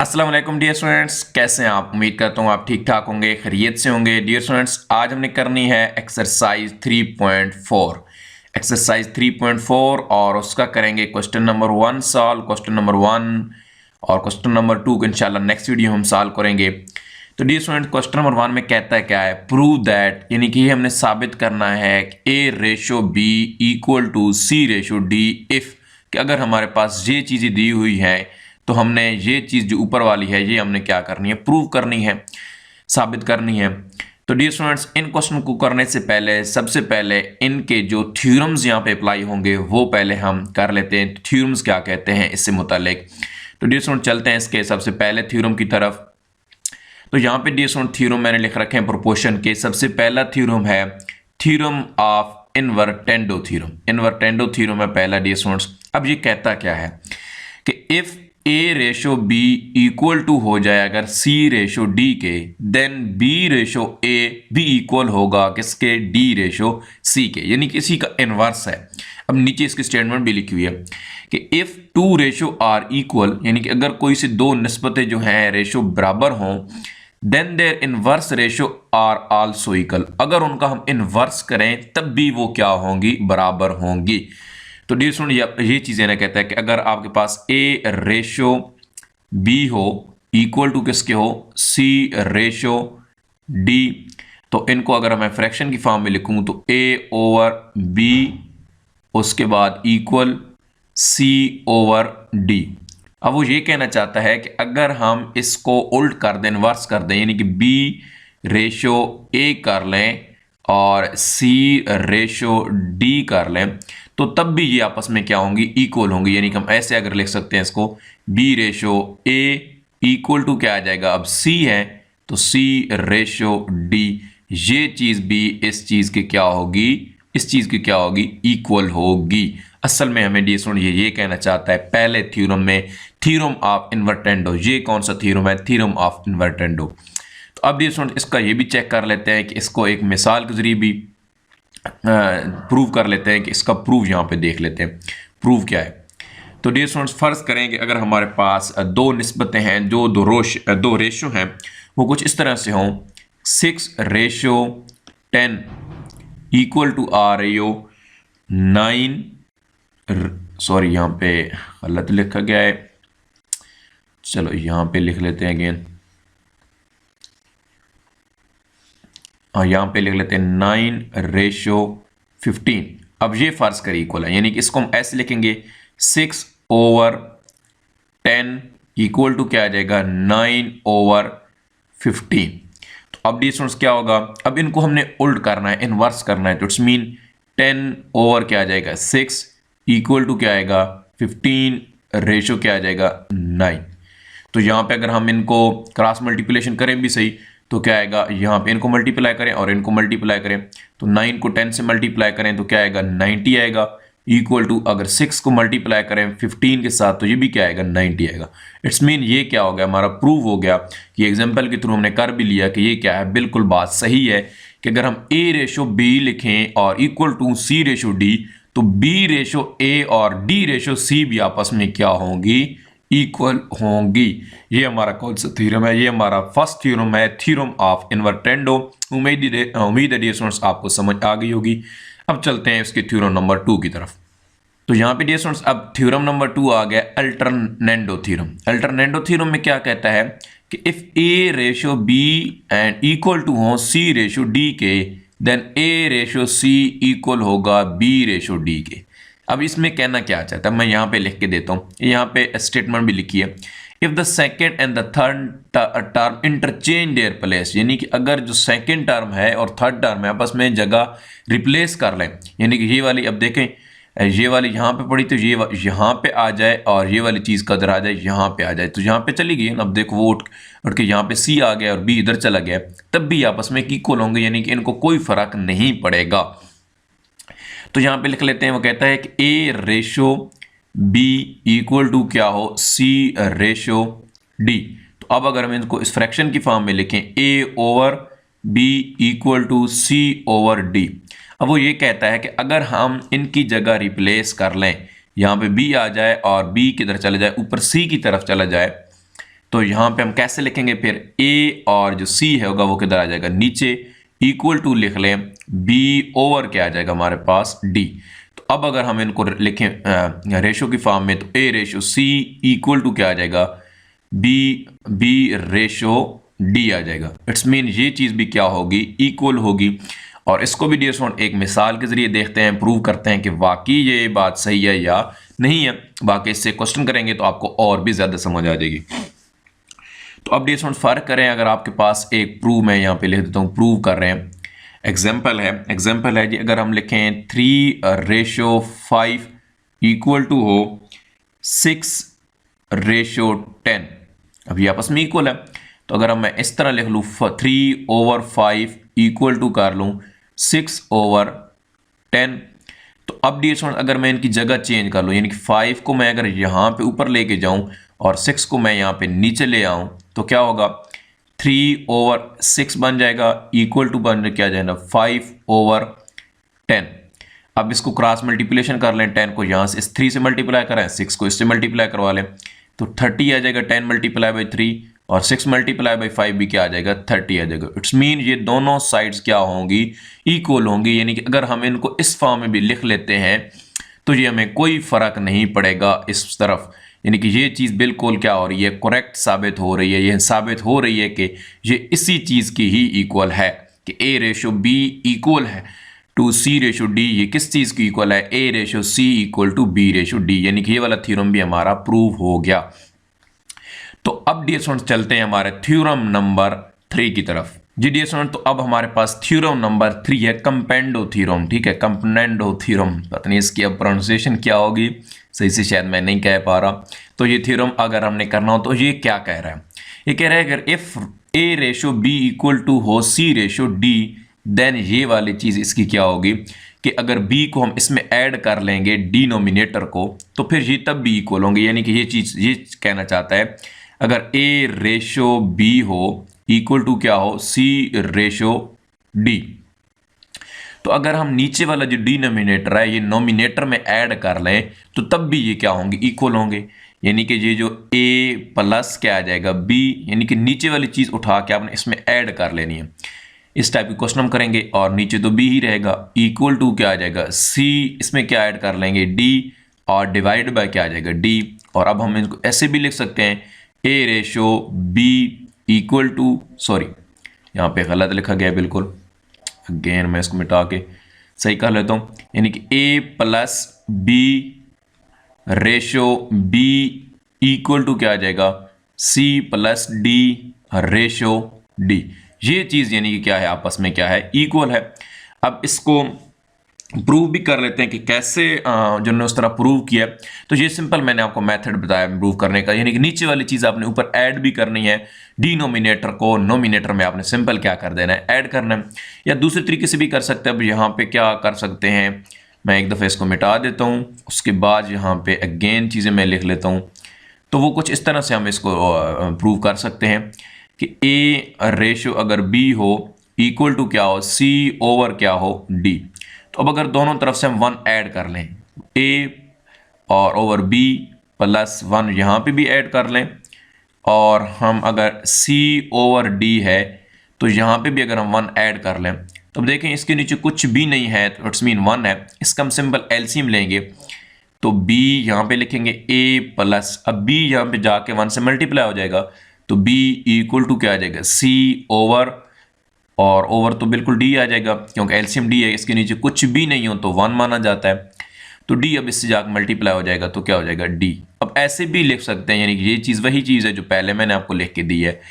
अस्सलाम वालेकुम dear students, कैसे हैं आप। उम्मीद करता हूँ आप ठीक ठाक होंगे, खैरियत से होंगे। डियर स्टूडेंट्स, आज हमने करनी है एक्सरसाइज 3.4। एक्सरसाइज 3.4 और उसका करेंगे question number 1 solve, question number 1 और क्वेश्चन नंबर 2 को इंशाल्लाह नेक्स्ट वीडियो हम सॉल्व करेंगे। तो डियर स्टूडेंट, क्वेश्चन नंबर 1 में कहता है क्या है, प्रूव दैट, यानी कि हमने साबित करना है कि A/B equal to C/D if, कि अगर हमारे पास ये चीज़ें दी हुई हैं तो हमने ये चीज़ जो ऊपर वाली है ये हमने क्या करनी है, प्रूव करनी है, साबित करनी है। तो डियर स्टूडेंट्स, इन क्वेश्चन को करने से पहले सबसे पहले इनके जो थ्योरम्स यहाँ पे अप्लाई होंगे वो पहले हम कर लेते हैं। थ्योरम्स क्या कहते हैं इससे मुतालिक। तो डियर स्टूडेंट, चलते हैं इसके सबसे पहले थ्योरम की तरफ। तो यहाँ पे डियर स्टूडेंट थ्योरम मैंने लिख रखे हैं प्रोपोर्शन के। सबसे पहला थ्योरम है थ्योरम ऑफ इनवर्टेंडो थ्योरम। इनवर्टेंडो थ्योरम है पहला डियर स्टूडेंट्स। अब ये कहता क्या है कि इफ A/B इक्वल टू हो जाए अगर C/D के, देन B/A भी इक्वल होगा किसके, D/C के, यानी कि इसी का इनवर्स है। अब नीचे इसकी स्टेटमेंट भी लिखी हुई है कि इफ 2/R इक्वल, यानी कि अगर कोई से दो निस्बतें जो हैं रेशो बराबर हों, then their inverse ratio are also equal, अगर उनका हम इनवर्स करें तब भी वो क्या होंगी, बराबर होंगी। तो डियर स्टूडेंट, ये चीज़ें ना कहता है कि अगर आपके पास A/B हो इक्वल टू किसके हो, C/D, तो इनको अगर मैं फ्रैक्शन की फॉर्म में लिखूं तो A/B उसके बाद इक्वल C/D। अब वो ये कहना चाहता है कि अगर हम इसको उल्ट कर दें, इनवर्स कर दें, यानी कि B/A कर लें और C/D कर लें, तो तब भी ये आपस में क्या होंगी, इक्वल होंगी। यानी कि हम ऐसे अगर लिख सकते हैं इसको, B/A इक्वल टू क्या आ जाएगा, अब C है तो C/D, ये चीज़ भी इस चीज़ की क्या होगी, इस चीज़ की क्या होगी, इक्वल होगी। असल में हमें डी सुन ये कहना चाहता है पहले थ्योरम में, थ्योरम ऑफ इनवर्टेंडो। ये कौन सा थ्योरम है, थ्योरम ऑफ इनवर्टेंडो। तो अब ये सुन इसका ये भी चेक कर लेते हैं कि इसको एक मिसाल के जरिए भी प्रूव कर लेते हैं कि इसका प्रूव यहाँ पे देख लेते हैं प्रूव क्या है। तो डियर स्टूडेंट्स, फर्ज करें कि अगर हमारे पास दो निस्बतें हैं, जो दो रेशो हैं, वो कुछ इस तरह से हों, 6/10 इक्वल टू आ रही हो 9, सॉरी यहाँ पे गलत लिखा गया है, चलो यहाँ पे लिख लेते हैं अगेन, यहाँ पे लिख लेते हैं 9/15। अब ये फर्ज कर इक्वल है, यानी कि इसको हम ऐसे लिखेंगे 6/10 इक्वल टू क्या आ जाएगा, 9/15। तो अब डिस्टेंस क्या होगा, अब इनको हमने उल्ट करना है, इनवर्स करना है, तो इट्स मीन 10 क्या आ जाएगा 6 इक्वल टू क्या आएगा 15 रेशो क्या आ जाएगा 9। तो यहाँ पे अगर हम इनको क्रॉस मल्टीप्लिकेशन करें भी सही तो क्या आएगा, यहाँ पे इनको मल्टीप्लाई करें और इनको मल्टीप्लाई करें, तो 9 को 10 से मल्टीप्लाई करें तो क्या आएगा 90 आएगा, इक्वल टू अगर 6 को मल्टीप्लाई करें 15 के साथ तो ये भी क्या आएगा 90 आएगा। इट्स मीन ये क्या हो गया, हमारा प्रूव हो गया कि एग्जाम्पल के थ्रू हमने कर भी लिया कि ये क्या है, बिल्कुल बात सही है कि अगर हम A/B लिखें और इक्वल टू C/D, तो B/A और D/C भी आपस में क्या होंगी, इक्वल होंगी। ये हमारा कौन सा थ्योरम है, ये हमारा फर्स्ट थ्योरम है, थ्योरम ऑफ इनवर्टेंडो। उम्मीद है डियर स्टूडेंट्स आपको समझ आ गई होगी। अब चलते हैं इसके थ्योरम नंबर 2 की तरफ। तो यहाँ पे डियर स्टूडेंट्स अब थ्योरम नंबर 2 आ गया, अल्टरनेंडो थ्योरम। अल्टरनेंडो थ्योरम में क्या कहता है कि if A/B and equal to हो C/D के, देन A/C इक्वल होगा B/D के। अब इसमें कहना क्या चाहता है, मैं यहाँ पे लिख के देता हूँ, यहाँ पे स्टेटमेंट भी लिखी है, if the second and the third term interchange their place, यानी कि अगर जो सेकेंड टर्म है और थर्ड टर्म है आपस में जगह रिप्लेस कर लें, यानी कि ये वाली अब देखें, ये वाली यहाँ पे पड़ी तो ये यहाँ पे आ जाए और ये वाली चीज़ का इधर आ जाए, यहाँ पे आ जाए, तो यहाँ पे चली गई। अब देखो वो उठ के यहाँ पे C आ गया और B इधर चला गया, तब भी आपस में इक्वल होंगे, यानी कि इनको कोई फर्क नहीं पड़ेगा। तो यहाँ पे लिख लेते हैं, वो कहता है कि A/B इक्वल टू क्या हो, C/D। तो अब अगर हम इनको इस फ्रैक्शन की फॉर्म में लिखें, A/B इक्वल टू C/D, अब वो ये कहता है कि अगर हम इनकी जगह रिप्लेस कर लें, यहाँ पे B आ जाए और B किधर चला जाए, ऊपर C की तरफ चला जाए, तो यहाँ पे हम कैसे लिखेंगे फिर, a और जो c है होगा वो किधर आ जाएगा नीचे, इक्वल टू लिख लें b ओवर क्या आ जाएगा हमारे पास d। तो अब अगर हम इनको लिखें रेशो की फॉर्म में, तो a ratio c equal to क्या आ जाएगा, b रेशो d आ जाएगा। इट्स मीन ये चीज भी क्या होगी, इक्वल होगी। और इसको भी डियर स्टूडेंट एक मिसाल के जरिए देखते हैं, प्रूव करते हैं कि वाकई ये बात सही है या नहीं है। बाकी इससे क्वेश्चन करेंगे तो आपको और भी ज्यादा समझ आ जाएगी। तो अब डियर स्टूडेंट फर्क करें, अगर आपके पास एक प्रूव, मैं यहाँ पे लिख देता हूँ, प्रूव कर रहे हैं, एग्जाम्पल है जी, अगर हम लिखें 3:5 इक्वल टू हो 6:10, अभी आपस में इक्वल है। तो अगर मैं इस तरह लिख लूँ 3/5 इक्वल टू कर लूँ 6/10, तो अब डियर स्टूडेंट अगर मैं इनकी जगह चेंज कर लूँ, यानी कि 5 को मैं अगर यहाँ पे ऊपर लेके जाऊँ और 6 को मैं यहाँ पे नीचे ले आऊँ, तो क्या होगा, 3/6 बन जाएगा, इक्वल टू बन क्या जाएगा 5/10। अब इसको क्रॉस मल्टीप्लिकेशन कर लें, 10 को यहाँ से इस 3 से मल्टीप्लाई करें, 6 को इससे मल्टीप्लाई करवा लें, तो 30 आ जाएगा। 10 मल्टीप्लाई बाई 3 और 6 मल्टीप्लाई बाई 5 भी क्या आ जाएगा, 30 आ जाएगा। इट्स मीन ये दोनों साइड्स क्या होंगी, इक्वल होंगी। यानी कि अगर हम इनको इस फॉर्म में भी लिख लेते हैं तो ये हमें कोई फर्क नहीं पड़ेगा इस तरफ। यानी कि ये चीज़ बिल्कुल क्या हो रही है, करेक्ट साबित हो रही है। ये साबित हो रही है कि ये इसी चीज़ की ही इक्वल है कि a रेशो b इक्वल है टू c रेशो d। ये किस चीज़ की इक्वल है, a ratio c equal to b ratio d। यानी कि ये वाला थ्योरम भी हमारा प्रूव हो गया। तो अब डियर स्टूडेंट्स चलते हैं हमारे थ्योरम नंबर 3 की तरफ। जी डियर स्टूडेंट, तो अब हमारे पास थ्योरम नंबर 3 है, कंपेंडो थ्योरम। ठीक है, कंपेंडो थ्योरम, पता नहीं इसकी अब प्रोनाउंसिएशन क्या होगी, सही से शायद मैं नहीं कह पा रहा। तो ये थ्योरम अगर हमने करना हो तो ये क्या कह रहा है, ये कह रहा है अगर if a ratio b equal to हो c रेशो d, देन ये वाली चीज़ इसकी क्या होगी कि अगर b को हम इसमें ऐड कर लेंगे डिनोमिनेटर को, तो फिर ये तब भी इक्वल होंगे। यानी कि ये चीज़ ये कहना चाहता है अगर a रेशो b हो इक्वल टू क्या हो, c रेशो d, तो अगर हम नीचे वाला जो डिनोमिनेटर है ये नोमिनेटर में ऐड कर लें तो तब भी ये क्या होंगे, इक्वल होंगे। यानी कि ये जो a प्लस क्या आ जाएगा b, यानी कि नीचे वाली चीज़ उठा के आपने इसमें ऐड कर लेनी है। इस टाइप की क्वेश्चन हम करेंगे और नीचे तो b ही रहेगा, इक्वल टू क्या आ जाएगा c, इसमें क्या ऐड कर लेंगे d और डिवाइड बाय क्या आ जाएगा d। और अब हम इनको ऐसे भी लिख सकते हैं a ratio b equal to, sorry यहाँ पे गलत लिखा गया है बिल्कुल, अगेन मैं इसको मिटा के सही कर लेता हूँ। यानी कि a plus b ratio b equal to क्या आ जाएगा c plus d ratio d। ये चीज़ यानी कि क्या है, आपस में क्या है, इक्वल है। अब इसको प्रूव भी कर लेते हैं कि कैसे जिन्होंने उस तरह प्रूव किया। तो ये सिंपल मैंने आपको मेथड बताया प्रूव करने का, यानी कि नीचे वाली चीज़ आपने ऊपर ऐड भी करनी है, डिनोमिनेटर को नोमिनेटर में आपने सिंपल क्या कर देना है, ऐड करना है। या दूसरे तरीके से भी कर सकते हैं। अब यहाँ पे क्या कर सकते हैं, मैं एक दफ़ा इसको मिटा देता हूँ, उसके बाद यहाँ पे अगेन चीज़ें मैं लिख लेता हूँ। तो वो कुछ इस तरह से हम इसको प्रूव कर सकते हैं कि a रेशो अगर b हो इक्वल टू क्या हो, c ओवर क्या हो d। तो अब अगर दोनों तरफ से हम 1 ऐड कर लें, a और ओवर b प्लस 1 यहाँ पे भी ऐड कर लें, और हम अगर c ओवर d है तो यहाँ पे भी अगर हम 1 ऐड कर लें, तो अब देखें इसके नीचे कुछ भी नहीं है, तो इट्स मीन 1 है। इसका हम सिंपल एलसीएम लेंगे तो b यहाँ पे लिखेंगे a प्लस, अब b यहाँ पे जाके 1 से मल्टीप्लाई हो जाएगा, तो b इक्वल टू क्या आ जाएगा, c ओवर, और ओवर तो बिल्कुल d आ जाएगा क्योंकि एलसीएम d है, इसके नीचे कुछ भी नहीं हो तो 1 माना जाता है। तो d अब इससे जाकर मल्टीप्लाई हो जाएगा तो क्या हो जाएगा d। अब ऐसे भी लिख सकते हैं, यानी कि ये चीज़ वही चीज़ है जो पहले मैंने आपको लिख के दी है।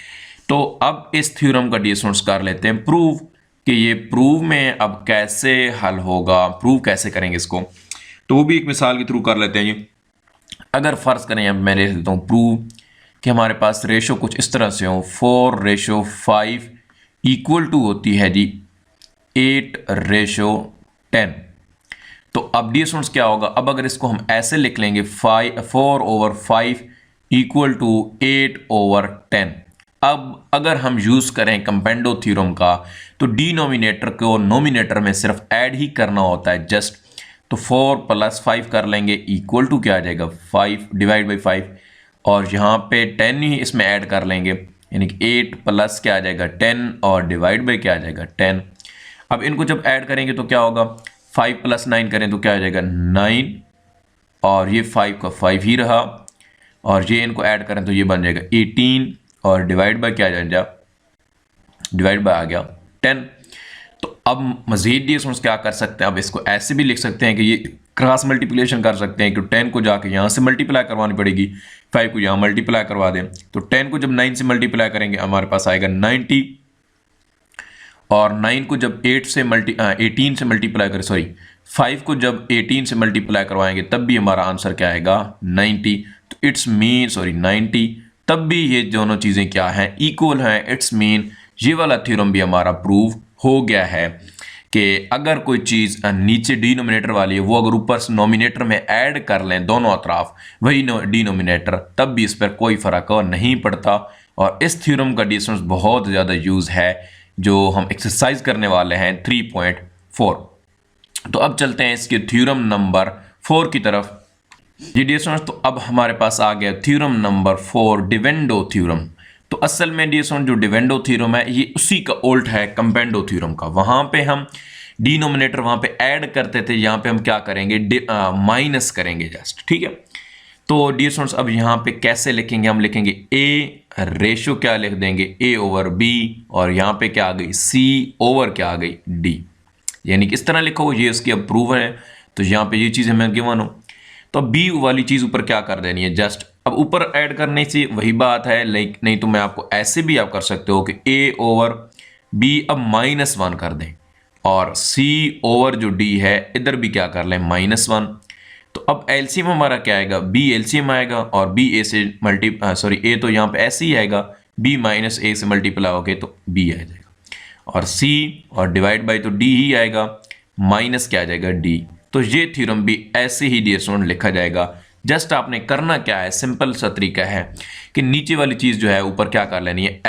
तो अब इस थ्योरम का डियर स्टूडेंट्स कर लेते हैं प्रूव, कि ये प्रूव में अब कैसे हल होगा, प्रूव कैसे करेंगे इसको। तो वो भी एक मिसाल के थ्रू कर लेते हैं। ये अगर फ़र्ज़ करें, अब मैं लिख देता हूँ प्रूव कि हमारे पास रेशो कुछ इस तरह से हो, 4:5 इक्वल टू होती है जी 8:10। तो अब डियर स्टूडेंट्स क्या होगा, अब अगर इसको हम ऐसे लिख लेंगे 4/5 इक्वल टू 8/10। अब अगर हम यूज़ करें कंपेंडो थ्योरम का, तो डिनोमिनेटर को नोमिनेटर में सिर्फ ऐड ही करना होता है जस्ट। तो 4 + 5 कर लेंगे इक्वल टू क्या आ जाएगा 5 डिवाइड बाई 5, और यहाँ पे 10 ही इसमें ऐड कर लेंगे, यानी कि 8 प्लस क्या आ जाएगा 10 और डिवाइड बाई क्या आ जाएगा 10। अब इनको जब ऐड करेंगे तो क्या होगा, 5 + 9 करें तो क्या आ जाएगा 9, और ये 5 का 5 ही रहा, और ये इनको ऐड करें तो ये बन जाएगा 18 और डिवाइड बाय क्या आ जाएगा, डिवाइड बाय आ गया 10। तो अब मजीद ये सोच क्या कर सकते हैं, अब इसको ऐसे भी लिख सकते हैं कि ये क्रॉस मल्टीप्लिकेशन कर सकते हैं कि 10 को जाके यहाँ से मल्टीप्लाई करवानी पड़ेगी, 5 को यहाँ मल्टीप्लाई करवा दें, तो 10 को जब 9 से मल्टीप्लाई करेंगे हमारे पास आएगा 90, और 9 को जब 18 से मल्टीप्लाई करें, सॉरी 5 को जब 18 से मल्टीप्लाई करवाएंगे तब भी हमारा आंसर क्या आएगा 90। तो इट्स मीन 90, तब भी ये दोनों चीज़ें क्या हैं, इक्वल हैं। इट्स मीन ये वाला थ्योरम भी हमारा प्रूव हो गया है कि अगर कोई चीज़ नीचे डिनोमिनेटर वाली है, वो अगर ऊपर से नोमिनेटर में ऐड कर लें दोनों अतराफ वही डिनोमिनेटर, तब भी इस पर कोई फ़र्क नहीं पड़ता। और इस थ्योरम का डिस्टेंस बहुत ज़्यादा यूज़ है जो हम एक्सरसाइज करने वाले हैं 3.4। तो अब चलते हैं इसके थ्योरम नंबर 4 की तरफ। जी डियर स्टूडेंट्स, तो अब हमारे पास आ गया थ्योरम नंबर 4, डिविडेंडो थ्योरम। तो असल में डियर स्टूडेंट्स जो डिविडेंडो थ्योरम है ये उसी का उल्ट है कंपेंडो थ्योरम का। वहाँ पे हम डिनोमिनेटर वहाँ पे ऐड करते थे, यहाँ पे हम क्या करेंगे माइनस करेंगे जस्ट, ठीक है। तो डियर स्टूडेंट्स अब यहाँ पे कैसे लिखेंगे, हम लिखेंगे ए रेशो क्या लिख देंगे A/B, और यहाँ पे क्या आ गई C/, क्या आ गई D, यानी कि इस तरह लिखो, ये इसकी अप्रूव है। तो यहाँ पे ये चीज़ हमें गिवन हो तो B वाली चीज़ ऊपर क्या कर देनी है, जस्ट अब ऊपर ऐड करने से वही बात है, लाइक नहीं तो मैं आपको ऐसे भी आप कर सकते हो कि A/B अब -1 कर दें, और C/ जो D है इधर भी क्या कर लें -1। तो अब एलसीएम हमारा क्या आएगा, B एलसीएम आएगा, और B A से A तो यहाँ पे ऐसे ही आएगा, B - A से मल्टीप्लाई हो गए तो B आ जाएगा, और C और डिवाइड बाई तो D ही आएगा, माइनस क्या आ जाएगा D। तो ये थ्योरम भी ऐसे ही डियर स्टूडेंट लिखा जाएगा। जस्ट आपने करना क्या है, सिंपल सा तरीका है कि नीचे वाली चीज़ जो है ऊपर क्या कर लेनी है,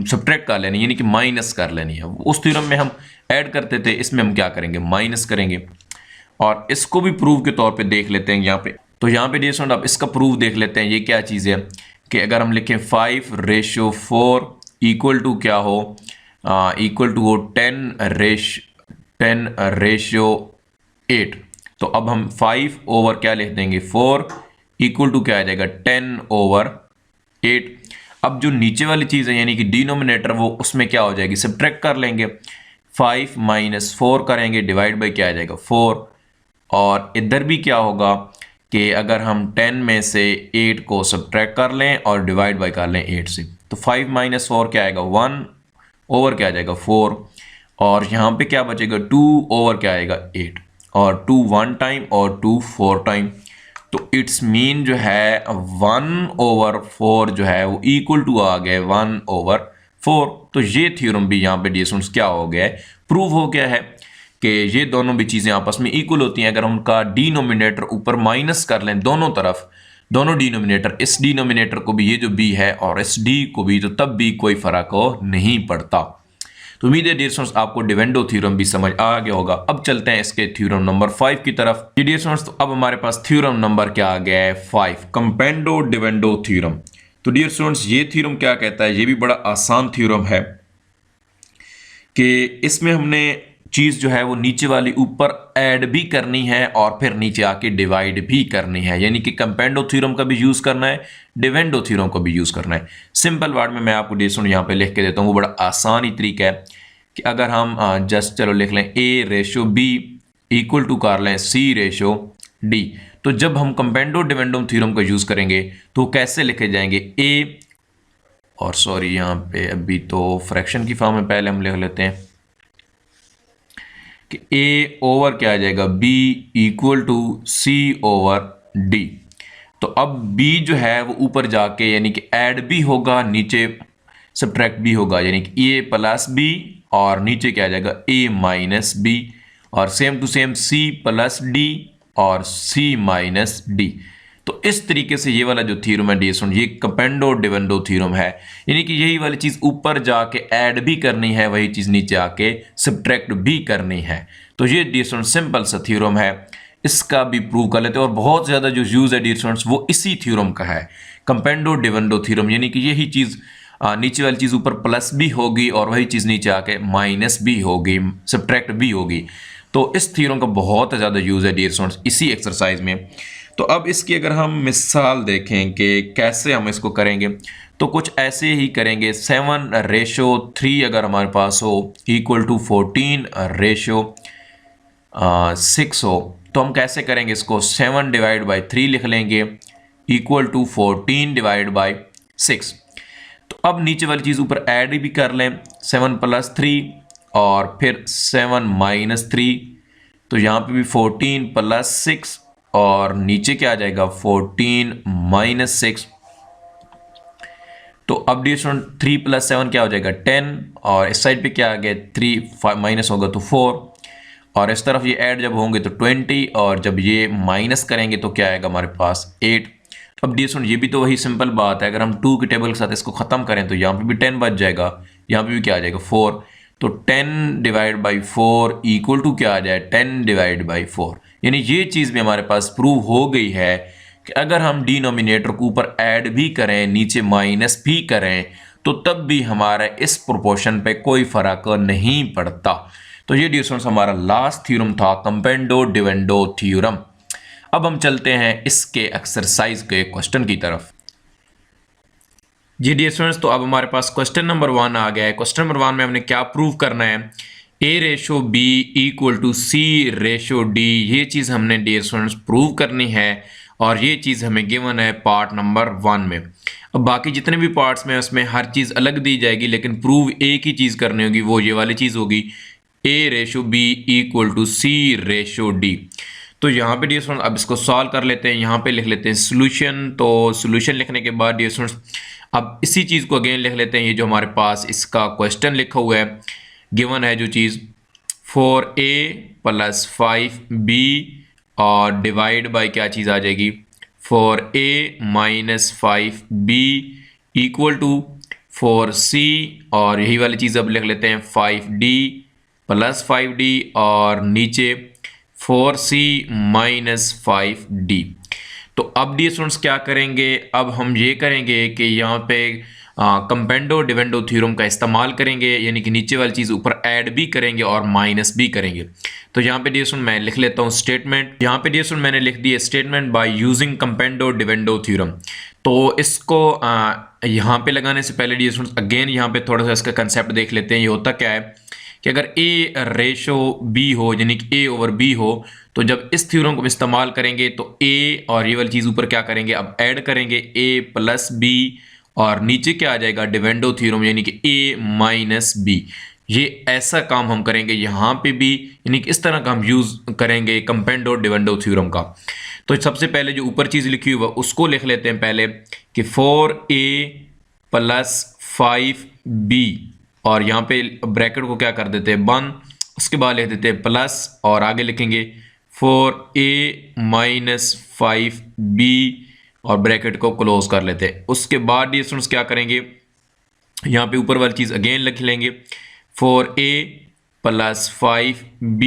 सब्ट्रैक्ट कर लेनी है, यानी कि माइनस कर लेनी है। उस थ्योरम में हम ऐड करते थे, इसमें हम क्या करेंगे माइनस करेंगे। और इसको भी प्रूव के तौर पे देख लेते हैं यहाँ पे। तो यहाँ पे डियर स्टूडेंट आप इसका प्रूफ देख लेते हैं, ये क्या चीज़ है कि अगर हम लिखें 5/4 इक्वल टू क्या हो, इक्वल टू हो 10/8। तो अब हम 5 क्या लिख देंगे 4 इक्वल टू क्या आ जाएगा 10/8। अब जो नीचे वाली चीज़ है यानी कि डिनोमिनेटर, वो उसमें क्या हो जाएगी सब्ट्रैक्ट कर लेंगे, 5 - 4 करेंगे, डिवाइड बाई क्या आ जाएगा 4। और इधर भी क्या होगा कि अगर हम 10 में से 8 को सब्ट्रैक्ट कर लें और डिवाइड बाई कर लें 8 से, तो 5 - 4 क्या आएगा 1/, क्या आ जाएगा 4, और यहाँ पे क्या बचेगा 2/, क्या आएगा 8, और 2 1 टाइम और 2 4 टाइम। तो इट्स मीन जो है 1/4 जो है वो इक्वल टू आ गया 1/4। तो ये थ्योरम भी यहाँ पे डिस्टेंस क्या हो गया है, प्रूव हो गया है कि ये दोनों भी चीज़ें आपस में इक्वल होती हैं। अगर हम उनका डिनोमिनेटर ऊपर माइनस कर लें दोनों तरफ, दोनों डिनोमिनेटर, इस डिनोमिनेटर को भी, ये जो b है, और इस d को भी, तो तब भी कोई फर्क नहीं पड़ता। तो उम्मीद है डियर स्टूडेंट्स आपको डिविडेंडो थ्योरम भी समझ आ गया होगा। अब चलते हैं इसके थ्योरम नंबर 5 की तरफ। डियर स्टूडेंट्स तो अब हमारे पास थ्योरम नंबर क्या आ गया है 5, कंपेंडो डिविडेंडो थ्योरम। तो डियर स्टूडेंट्स ये थ्योरम क्या कहता है, ये भी बड़ा आसान थ्योरम है कि इसमें हमने चीज़ जो है वो नीचे वाली ऊपर ऐड भी करनी है और फिर नीचे आके डिवाइड भी करनी है, यानी कि कंपेंडो थ्योरम का भी यूज़ करना है, डिविडेंडो थ्योरम का भी यूज़ करना है। सिंपल वर्ड में मैं आपको डिस्टेंस यहाँ पे लिख के देता हूँ, वो बड़ा आसान ही तरीका है कि अगर हम जस्ट चलो लिख लें A/B इक्वल टू कर लें C/D। तो जब हम कंपेंडो डिविडेंडो थ्योरम का यूज़ करेंगे तो कैसे लिखे जाएंगे यहाँ पे अभी तो फ्रैक्शन की फॉर्म में पहले हम लिख लेते हैं कि A/, क्या आ जाएगा B इक्वल टू C/D। तो अब B जो है वो ऊपर जाके यानी कि ऐड भी होगा, नीचे सब्ट्रैक्ट भी होगा, यानी कि A + B, और नीचे क्या आ जाएगा A - B, और same to same C + D और C - D। तो इस तरीके से ये वाला जो थ्योरम है डियर ये कंपेंडो डिविडेंडो थ्योरम है, यानी कि यही वाली चीज़ ऊपर जाके ऐड भी करनी है, वही चीज़ नीचे आके सब्ट्रैक्ट भी करनी है। तो ये डियर सिंपल सा थ्योरम है। इसका भी प्रूव कर लेते हैं। और बहुत ज़्यादा जो यूज़ है डियर स्टूडेंट्स वो इसी थ्योरम का है, कंपेंडो डिविडेंडो थ्योरम, यानी कि यही चीज़ नीचे वाली चीज़ ऊपर प्लस भी होगी और वही चीज़ नीचे आके माइनस भी होगी, सब्ट्रैक्ट भी होगी। तो इस थ्योरम का बहुत ज़्यादा यूज़ है डियर स्टूडेंट्स इसी एक्सरसाइज में। तो अब इसकी अगर हम मिसाल देखें कि कैसे हम इसको करेंगे, तो कुछ ऐसे ही करेंगे। 7:3 अगर हमारे पास हो इक्वल टू 14:6 हो, तो हम कैसे करेंगे इसको, 7/3 लिख लेंगे इक्वल टू 14/6। तो अब नीचे वाली चीज़ ऊपर ऐड भी कर लें, 7 + 3 और फिर 7 - 3, तो यहाँ पे भी 14 + 6 और नीचे क्या आ जाएगा 14 - 6। तो अब डिवीजन 3 + 7 क्या हो जाएगा 10 और इस साइड पे क्या आ गया 3 माइनस होगा तो 4 और इस तरफ ये ऐड जब होंगे तो 20 और जब ये माइनस करेंगे तो क्या आएगा हमारे पास 8। अब डिवीजन ये भी तो वही सिंपल बात है, अगर हम 2 के टेबल के साथ इसको ख़त्म करें तो यहाँ पे भी 10 बच जाएगा, यहाँ पे भी क्या आ जाएगा 4। तो 10/4 इक्वल टू क्या आ जाए 10/4, यानी ये चीज़ भी हमारे पास प्रूव हो गई है कि अगर हम डिनोमिनेटर को ऊपर ऐड भी करें नीचे माइनस भी करें तो तब भी हमारा इस प्रोपोर्शन पे कोई फ़र्क नहीं पड़ता। तो ये डियर स्टूडेंट्स हमारा लास्ट थ्योरम था, कंपेंडो डिविडेंडो थ्योरम। अब हम चलते हैं इसके एक्सरसाइज के क्वेश्चन की तरफ। जी डियर स्टूडेंट्स, तो अब हमारे पास क्वेश्चन नंबर 1 आ गया है। क्वेश्चन नंबर 1 में हमने क्या प्रूव करना है, A/B इक्वल टू C/D। ये चीज़ हमने डियर स्टूडेंट्स प्रूव करनी है और ये चीज़ हमें गिवन है पार्ट नंबर 1 में। अब बाकी जितने भी पार्ट्स में उसमें हर चीज़ अलग दी जाएगी, लेकिन प्रूव एक ही चीज़ करनी होगी, वो ये वाली चीज़ होगी A/B इक्वल टू C/D। तो यहाँ पे डियर स्टूडेंट्स अब इसको सॉल्व कर लेते हैं। यहाँ पे लिख लेते हैं सोल्यूशन। तो सोल्यूशन लिखने के बाद डियर स्टूडेंट्स अब इसी चीज़ को अगेन लिख लेते हैं। ये जो हमारे पास इसका क्वेश्चन लिखा हुआ है, गिवन है जो चीज़ 4A + 5B और डिवाइड बाय क्या चीज़ आ जाएगी 4A - 5B equal to 4C और यही वाली चीज़ अब लिख लेते हैं 5D + 5D और नीचे 4C - 5D। तो अब डियर स्टूडेंट्स क्या करेंगे, अब हम ये करेंगे कि यहाँ पे कंपेंडो डिविडेंडो थ्योरम का इस्तेमाल करेंगे, यानी कि नीचे वाली चीज़ ऊपर ऐड भी करेंगे और माइनस भी करेंगे। तो यहाँ पे डियर स्टूडेंट मैं लिख लेता हूँ स्टेटमेंट। यहाँ पे डियर स्टूडेंट मैंने लिख दिया statement by using componendo dividendo theorem. तो इसको यहाँ पे लगाने से पहले डियर स्टूडेंट्स अगेन यहाँ पे थोड़ा सा इसका कंसेप्ट देख लेते हैं। ये होता क्या है कि अगर A/B हो, यानी कि A/B हो, तो जब इस थ्योरम को इस्तेमाल करेंगे तो A और ये वाली चीज़ ऊपर क्या करेंगे अब ऐड करेंगे A + B और नीचे क्या आ जाएगा डिविडेंडो थ्योरम, यानी कि A - B। ये ऐसा काम हम करेंगे यहाँ पे भी, यानी कि इस तरह का हम यूज़ करेंगे कंपेंडो डिविडेंडो थ्योरम का। तो सबसे पहले जो ऊपर चीज़ लिखी हुई है उसको लिख लेते हैं पहले कि 4A + 5B और यहाँ पे ब्रैकेट को क्या कर देते हैं बंद, उसके बाद लिख देते हैं प्लस और आगे लिखेंगे 4A - 5B और ब्रैकेट को क्लोज कर लेते हैं। उसके बाद ये स्टूडेंट्स क्या करेंगे, यहाँ पे ऊपर वाली चीज़ अगेन लिख लेंगे 4A + 5B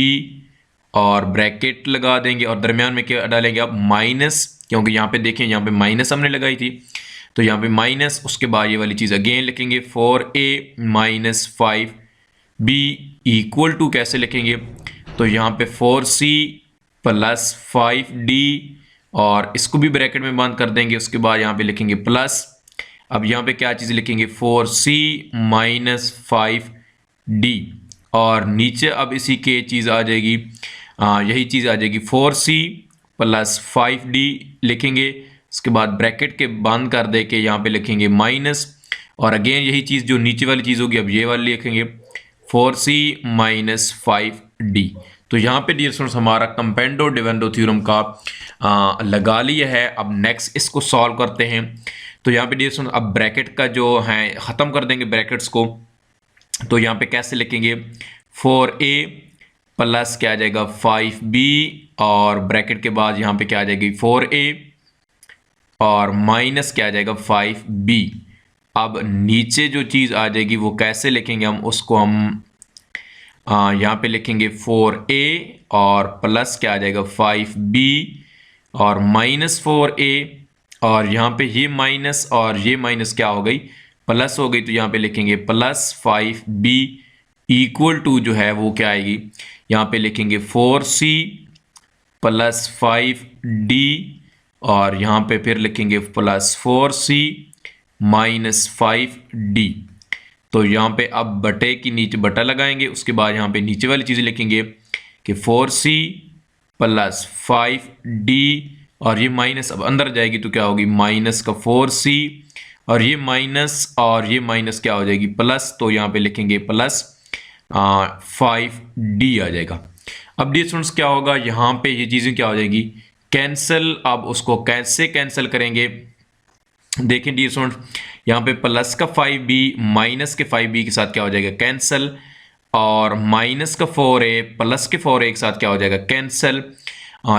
और ब्रैकेट लगा देंगे और दरमियान में क्या डालेंगे अब माइनस, क्योंकि यहाँ पे देखें यहाँ पे माइनस हमने लगाई थी, तो यहाँ पे माइनस, उसके बाद ये वाली चीज़ अगेन लिखेंगे 4A - 5B इक्वल टू कैसे लिखेंगे, तो यहाँ पे 4C + 5D और इसको भी ब्रैकेट में बंद कर देंगे। उसके बाद यहाँ पे लिखेंगे प्लस, अब यहाँ पे क्या चीज़ लिखेंगे 4C - 5D और नीचे अब इसी के चीज़ आ जाएगी, यही चीज़ आ जाएगी 4C + 5D लिखेंगे। उसके बाद ब्रैकेट के बंद कर दे के यहाँ पे लिखेंगे माइनस और अगेन यही चीज़ जो नीचे वाली चीज़ होगी अब ये वाली लिखेंगे 4C - 5D। तो यहाँ पे डियर स्टूडेंट्स हमारा कंपेंडो डिविडेंडो थ्योरम का लगा लिया है। अब नेक्स्ट इसको सॉल्व करते हैं। तो यहाँ पे डियर स्टूडेंट्स अब ब्रैकेट का जो है ख़त्म कर देंगे ब्रैकेट्स को। तो यहाँ पे कैसे लिखेंगे 4A प्लस क्या आ जाएगा 5B और ब्रैकेट के बाद यहाँ पे क्या आ जाएगी 4A और माइनस क्या आ जाएगा 5B। अब नीचे जो चीज़ आ जाएगी वो कैसे लिखेंगे हम, उसको हम यहाँ पे लिखेंगे 4a और प्लस क्या आ जाएगा 5b और -4a और यहाँ पे ये माइनस और ये माइनस क्या हो गई, प्लस हो गई। तो यहाँ पे लिखेंगे +5b इक्वल टू जो है वो क्या आएगी, यहाँ पे लिखेंगे 4c + 5d और यहाँ पे फिर लिखेंगे +4c - 5d। तो यहाँ पे अब बटे की नीचे बटा लगाएंगे, उसके बाद यहाँ पे नीचे वाली चीज़ लिखेंगे कि 4c + 5d और ये माइनस अब अंदर जाएगी तो क्या होगी, माइनस का 4c और ये माइनस क्या हो जाएगी प्लस, तो यहाँ पे लिखेंगे +5d आ जाएगा। अब डियर स्टूडेंट्स क्या होगा, यहाँ पे ये चीज़ें क्या हो जाएगी कैंसिल। अब उसको कैसे कैंसिल करेंगे, देखें डियर स्टूडेंट्स, यहाँ पे प्लस का 5b माइनस के 5b के साथ क्या हो जाएगा कैंसिल, और माइनस का 4a प्लस के 4a के साथ क्या हो जाएगा कैंसिल।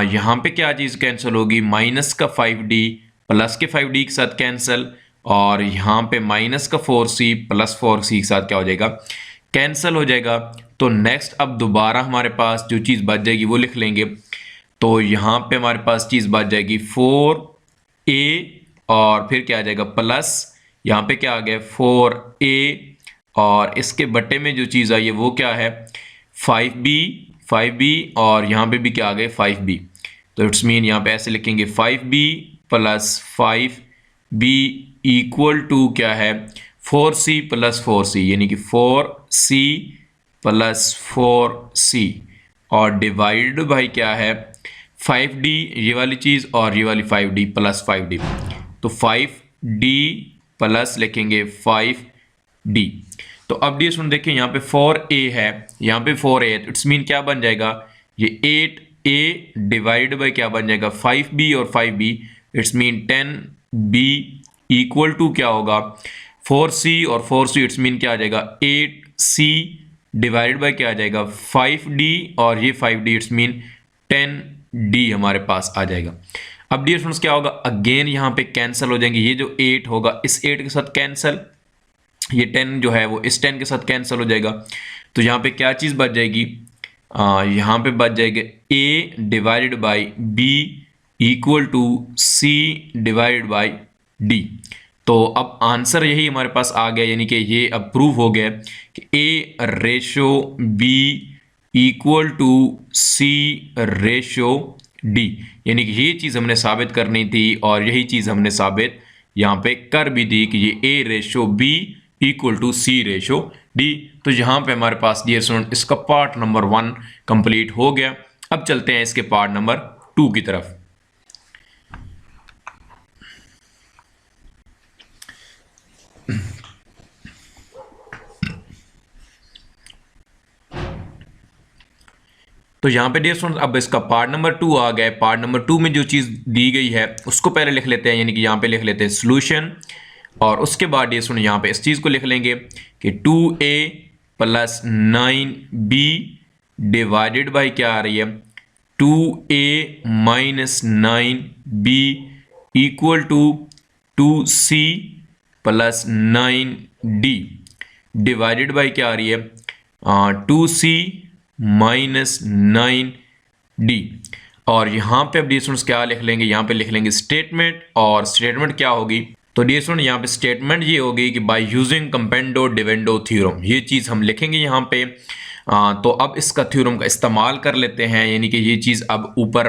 यहाँ पे क्या चीज़ कैंसिल होगी, माइनस का 5d प्लस के 5d के साथ कैंसिल, और यहाँ पे माइनस का 4c + 4c के साथ क्या हो जाएगा कैंसिल हो जाएगा। तो नेक्स्ट अब दोबारा हमारे पास जो चीज़ बच जाएगी वो लिख लेंगे। तो यहाँ पे हमारे पास चीज़ बच जाएगी 4a और फिर क्या आ जाएगा प्लस, यहाँ पे क्या आ गया 4a और इसके बटे में जो चीज़ आई है वो क्या है 5b और यहाँ पे भी क्या आ गए 5b। तो इट्स मीन यहाँ पे ऐसे लिखेंगे 5b + 5b इक्वल टू क्या है 4c + 4c, यानी कि 4c + 4c और डिवाइड बाई क्या है 5d, ये वाली चीज़ और ये वाली 5d + 5d। तो 5d प्लस लिखेंगे 5d। तो अब डी सुन देखिए यहाँ पे 4a है, यहाँ पे 4a है, इट्स मीन क्या बन जाएगा ये 8a डिवाइड बाई क्या बन जाएगा 5b और 5b, it's mean 10b equal to क्या होगा 4c और 4c, इट्स मीन क्या आ जाएगा 8c डिवाइड बाई क्या आ जाएगा 5d और ये 5d, इट्स मीन 10d हमारे पास आ जाएगा। अब डियर फ्रेंड्स क्या होगा, अगेन यहाँ पे कैंसिल हो जाएंगे, ये जो 8 होगा इस 8 के साथ कैंसिल, ये 10 जो है वो इस 10 के साथ कैंसिल हो जाएगा। तो यहाँ पे क्या चीज़ बच जाएगी, यहाँ पे बच जाएगा a divided by b equal to c divided by d। तो अब आंसर यही हमारे पास आ गया, यानी कि ये अब प्रूव हो गया कि a ratio b equal to c ratio d, यानी कि ये चीज़ हमने साबित करनी थी और यही चीज़ हमने साबित यहाँ पे कर भी दी कि ये a ratio b equal to c ratio d। तो यहाँ पे हमारे पास डियर स्टूडेंट इसका पार्ट नंबर 1 कंप्लीट हो गया। अब चलते हैं इसके पार्ट नंबर 2 की तरफ। तो यहाँ पे डियर स्टूडेंट्स अब इसका पार्ट नंबर 2 आ गया है। पार्ट नंबर 2 में जो चीज़ दी गई है उसको पहले लिख लेते हैं, यानी कि यहाँ पे लिख लेते हैं सॉल्यूशन, और उसके बाद डियर स्टूडेंट यहाँ पे इस चीज़ को लिख लेंगे कि 2a + 9b डिवाइडेड बाई क्या आ रही है 2a - 9b equal to 2c + 9d divided by क्या आ रही है 2c - 9d। और यहाँ पे अब डियर स्टूडेंट्स क्या लिख लेंगे, यहाँ पे लिख लेंगे स्टेटमेंट, और स्टेटमेंट क्या होगी, तो डियर स्टूडेंट यहाँ पे स्टेटमेंट ये होगी कि बाय यूजिंग कंपेंडो डिवेंडो थ्योरम, ये चीज़ हम लिखेंगे यहाँ पे। तो अब इसका थ्योरम का इस्तेमाल कर लेते हैं, यानी कि ये चीज़ अब ऊपर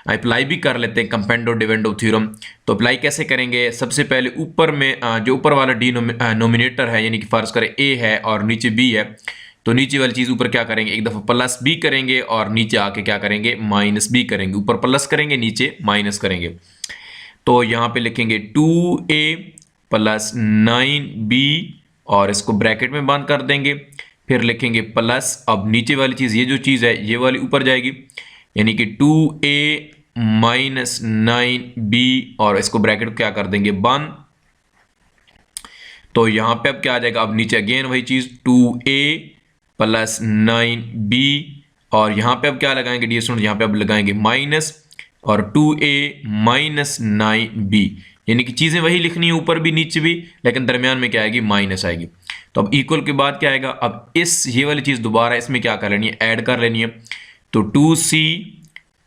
अप्लाई भी कर लेते हैं कंपेंडो डिवेंडो थ्योरम। तो अप्लाई कैसे करेंगे, सबसे पहले ऊपर में जो ऊपर वाला डिनोमिनेटर है, यानी कि फर्ज करें a है और नीचे b है, तो नीचे वाली चीज़ ऊपर क्या करेंगे एक दफ़ा प्लस b करेंगे और नीचे आके क्या करेंगे -b करेंगे, ऊपर प्लस करेंगे नीचे माइनस करेंगे। तो यहाँ पे लिखेंगे 2a + 9b और इसको ब्रैकेट में बंद कर देंगे, फिर लिखेंगे प्लस, अब नीचे वाली चीज़ ये जो चीज़ है ये वाली ऊपर जाएगी, यानी कि 2a - 9b और इसको ब्रैकेट क्या कर देंगे बंद। तो यहाँ पे अब क्या आ जाएगा, अब नीचे अगेन वही चीज़ 2a + 9b और यहाँ पे अब क्या लगाएंगे डियर स्टूडेंट, यहाँ पे अब लगाएंगे माइनस और 2a - 9b, यानी कि चीज़ें वही लिखनी है ऊपर भी नीचे भी, लेकिन दरमियान में क्या आएगी, माइनस आएगी। तो अब इक्वल के बाद क्या आएगा, अब ये वाली चीज़ दोबारा इसमें क्या कर लेनी है, ऐड कर लेनी है। तो 2c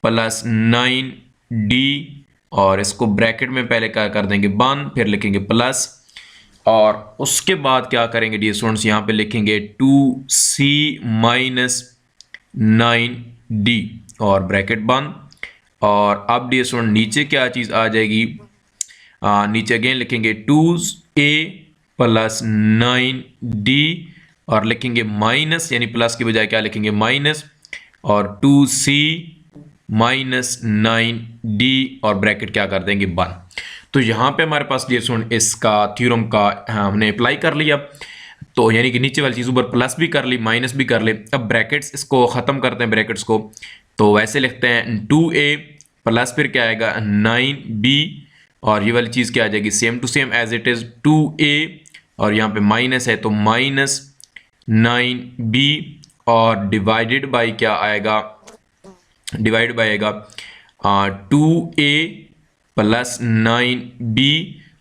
प्लस 9d, और इसको ब्रैकेट में पहले क्या कर देंगे, 1, फिर लिखेंगे प्लस, और उसके बाद क्या करेंगे डियर स्टूडेंट्स, यहाँ पे लिखेंगे 2c माइनस 9d और ब्रैकेट बंद। और अब डियर स्टूडेंट नीचे क्या चीज़ आ जाएगी, नीचे अगेन लिखेंगे 2a प्लस 9d और लिखेंगे माइनस, यानी प्लस की बजाय क्या लिखेंगे, माइनस, और 2c माइनस 9d और ब्रैकेट क्या कर देंगे, 1। तो यहाँ पे हमारे पास डियर स्टूडेंट इसका थ्योरम का हमने अप्लाई कर लिया। तो यानी कि नीचे वाली चीज़ ऊपर प्लस भी कर ली, माइनस भी कर ले। अब ब्रैकेट्स इसको ख़त्म करते हैं ब्रैकेट्स को, तो वैसे लिखते हैं 2a प्लस फिर क्या आएगा 9b, और ये वाली चीज़ क्या आ जाएगी, same to same as it is 2a, और यहाँ पे माइनस है तो माइनस 9b, और डिवाइडेड बाई क्या आएगा, डिवाइड बाई आएगा 2a प्लस 9b।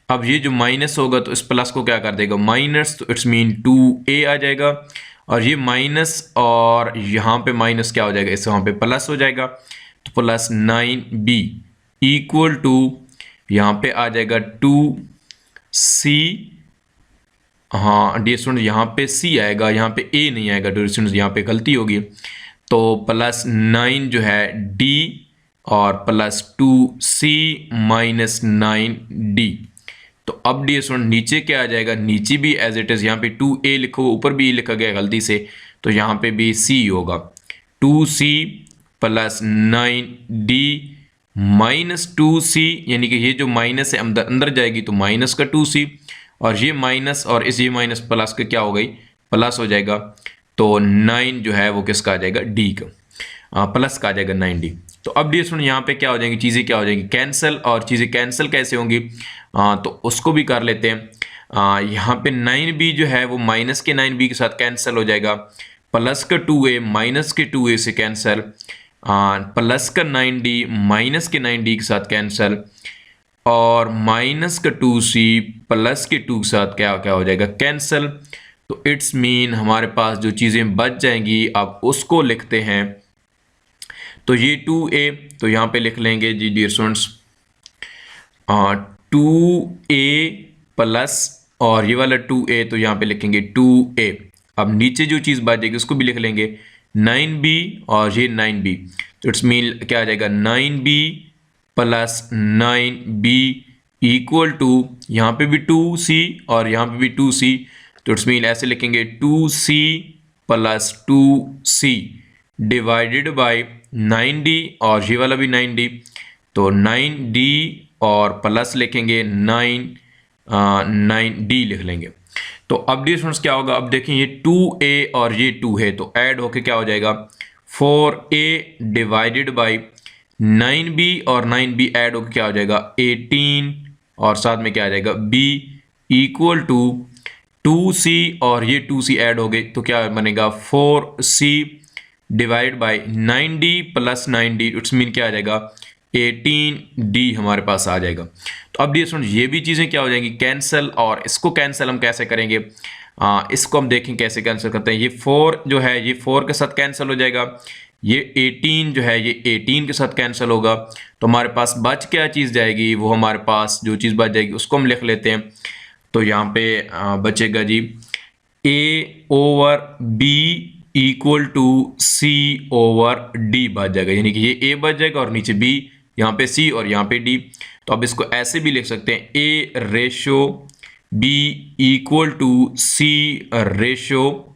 अब ये जो माइनस होगा तो इस प्लस को क्या कर देगा, माइनस, तो इट्स मीन 2a आ जाएगा, और ये माइनस और यहाँ पे माइनस क्या हो जाएगा, इस वहाँ पे प्लस हो जाएगा, तो प्लस 9b इक्वल टू यहाँ पे आ जाएगा 2c। हाँ डियर स्टूडेंट यहाँ पे c आएगा, यहाँ पे a नहीं आएगा डियर स्टूडेंट, यहाँ पे गलती होगी। तो प्लस 9 जो है d और प्लस 2c माइनस 9d। तो अब डियर स्टूडेंट नीचे क्या आ जाएगा, नीचे भी एज इट इज़, यहाँ पे 2a लिखो, ऊपर भी लिखा गया गलती से, तो यहाँ पे भी c होगा, 2c plus 9d minus 2c, यानी कि ये जो माइनस है अंदर अंदर जाएगी तो माइनस का 2c, और ये माइनस और इस ये माइनस प्लस का क्या हो गई, प्लस हो जाएगा। तो 9 जो है वो किसका आ जाएगा, d का, प्लस का आ जाएगा 9d। तो अब डियर स्टूडेंट यहाँ पे क्या हो जाएंगी, चीज़ें क्या हो जाएंगी, कैंसिल, और चीज़ें कैंसिल कैसे होंगी, तो उसको भी कर लेते हैं। यहाँ पे 9b जो है वो माइनस के 9b के साथ कैंसिल हो जाएगा, प्लस का 2a माइनस के 2a से कैंसिल, प्लस का 9d माइनस के 9d के साथ कैंसिल, और माइनस का 2c प्लस के 2 के साथ क्या क्या हो जाएगा, कैंसिल। तो इट्स मीन हमारे पास जो चीज़ें बच जाएंगी अब उसको लिखते हैं। तो ये 2a, तो यहाँ पे लिख लेंगे जी डियर स्टूडेंट्स 2a प्लस, और ये वाला 2a तो यहाँ पे लिखेंगे 2a। अब नीचे जो चीज़ बच जाएगी उसको भी लिख लेंगे 9b, और ये 9b, तो इट्स मीन क्या आ जाएगा, 9b plus 9b equal to, यहाँ पे भी 2c और यहाँ पे भी 2c, तो इट्स मीन ऐसे लिखेंगे 2c plus 2c divided by 9d, और ये वाला भी 9d, तो 9d और प्लस लिखेंगे 9d लिख लेंगे। तो अब डियर स्टूडेंट्स क्या होगा, अब देखें ये 2a और ये 2 है तो ऐड होके क्या हो जाएगा, 4a डिवाइडेड बाय 9b, और 9b ऐड होके क्या हो जाएगा 18, और साथ में क्या आ जाएगा b इक्वल टू 2c, और ये 2c ऐड हो गए तो क्या बनेगा 4c divide by 9d plus 9d, it's mean क्या आ जाएगा 18d हमारे पास आ जाएगा। तो अब डियर स्टूडेंट ये भी चीज़ें क्या हो जाएंगी, कैंसिल, और इसको कैंसिल हम कैसे करेंगे, इसको हम देखें कैसे कैंसिल करते हैं। ये 4 जो है ये 4 के साथ कैंसिल हो जाएगा, ये 18 जो है ये 18 के साथ कैंसिल होगा, तो हमारे पास बच क्या चीज़ जाएगी, वो हमारे पास जो चीज़ बच जाएगी उसको हम लिख लेते हैं। तो यहाँ पे बचेगा जी a over b equal to c over d बच जाएगा, यानी कि ये a बच जाएगा और नीचे b, यहाँ पे c और यहाँ पे d। तो अब इसको ऐसे भी लिख सकते हैं a ratio b equal to c ratio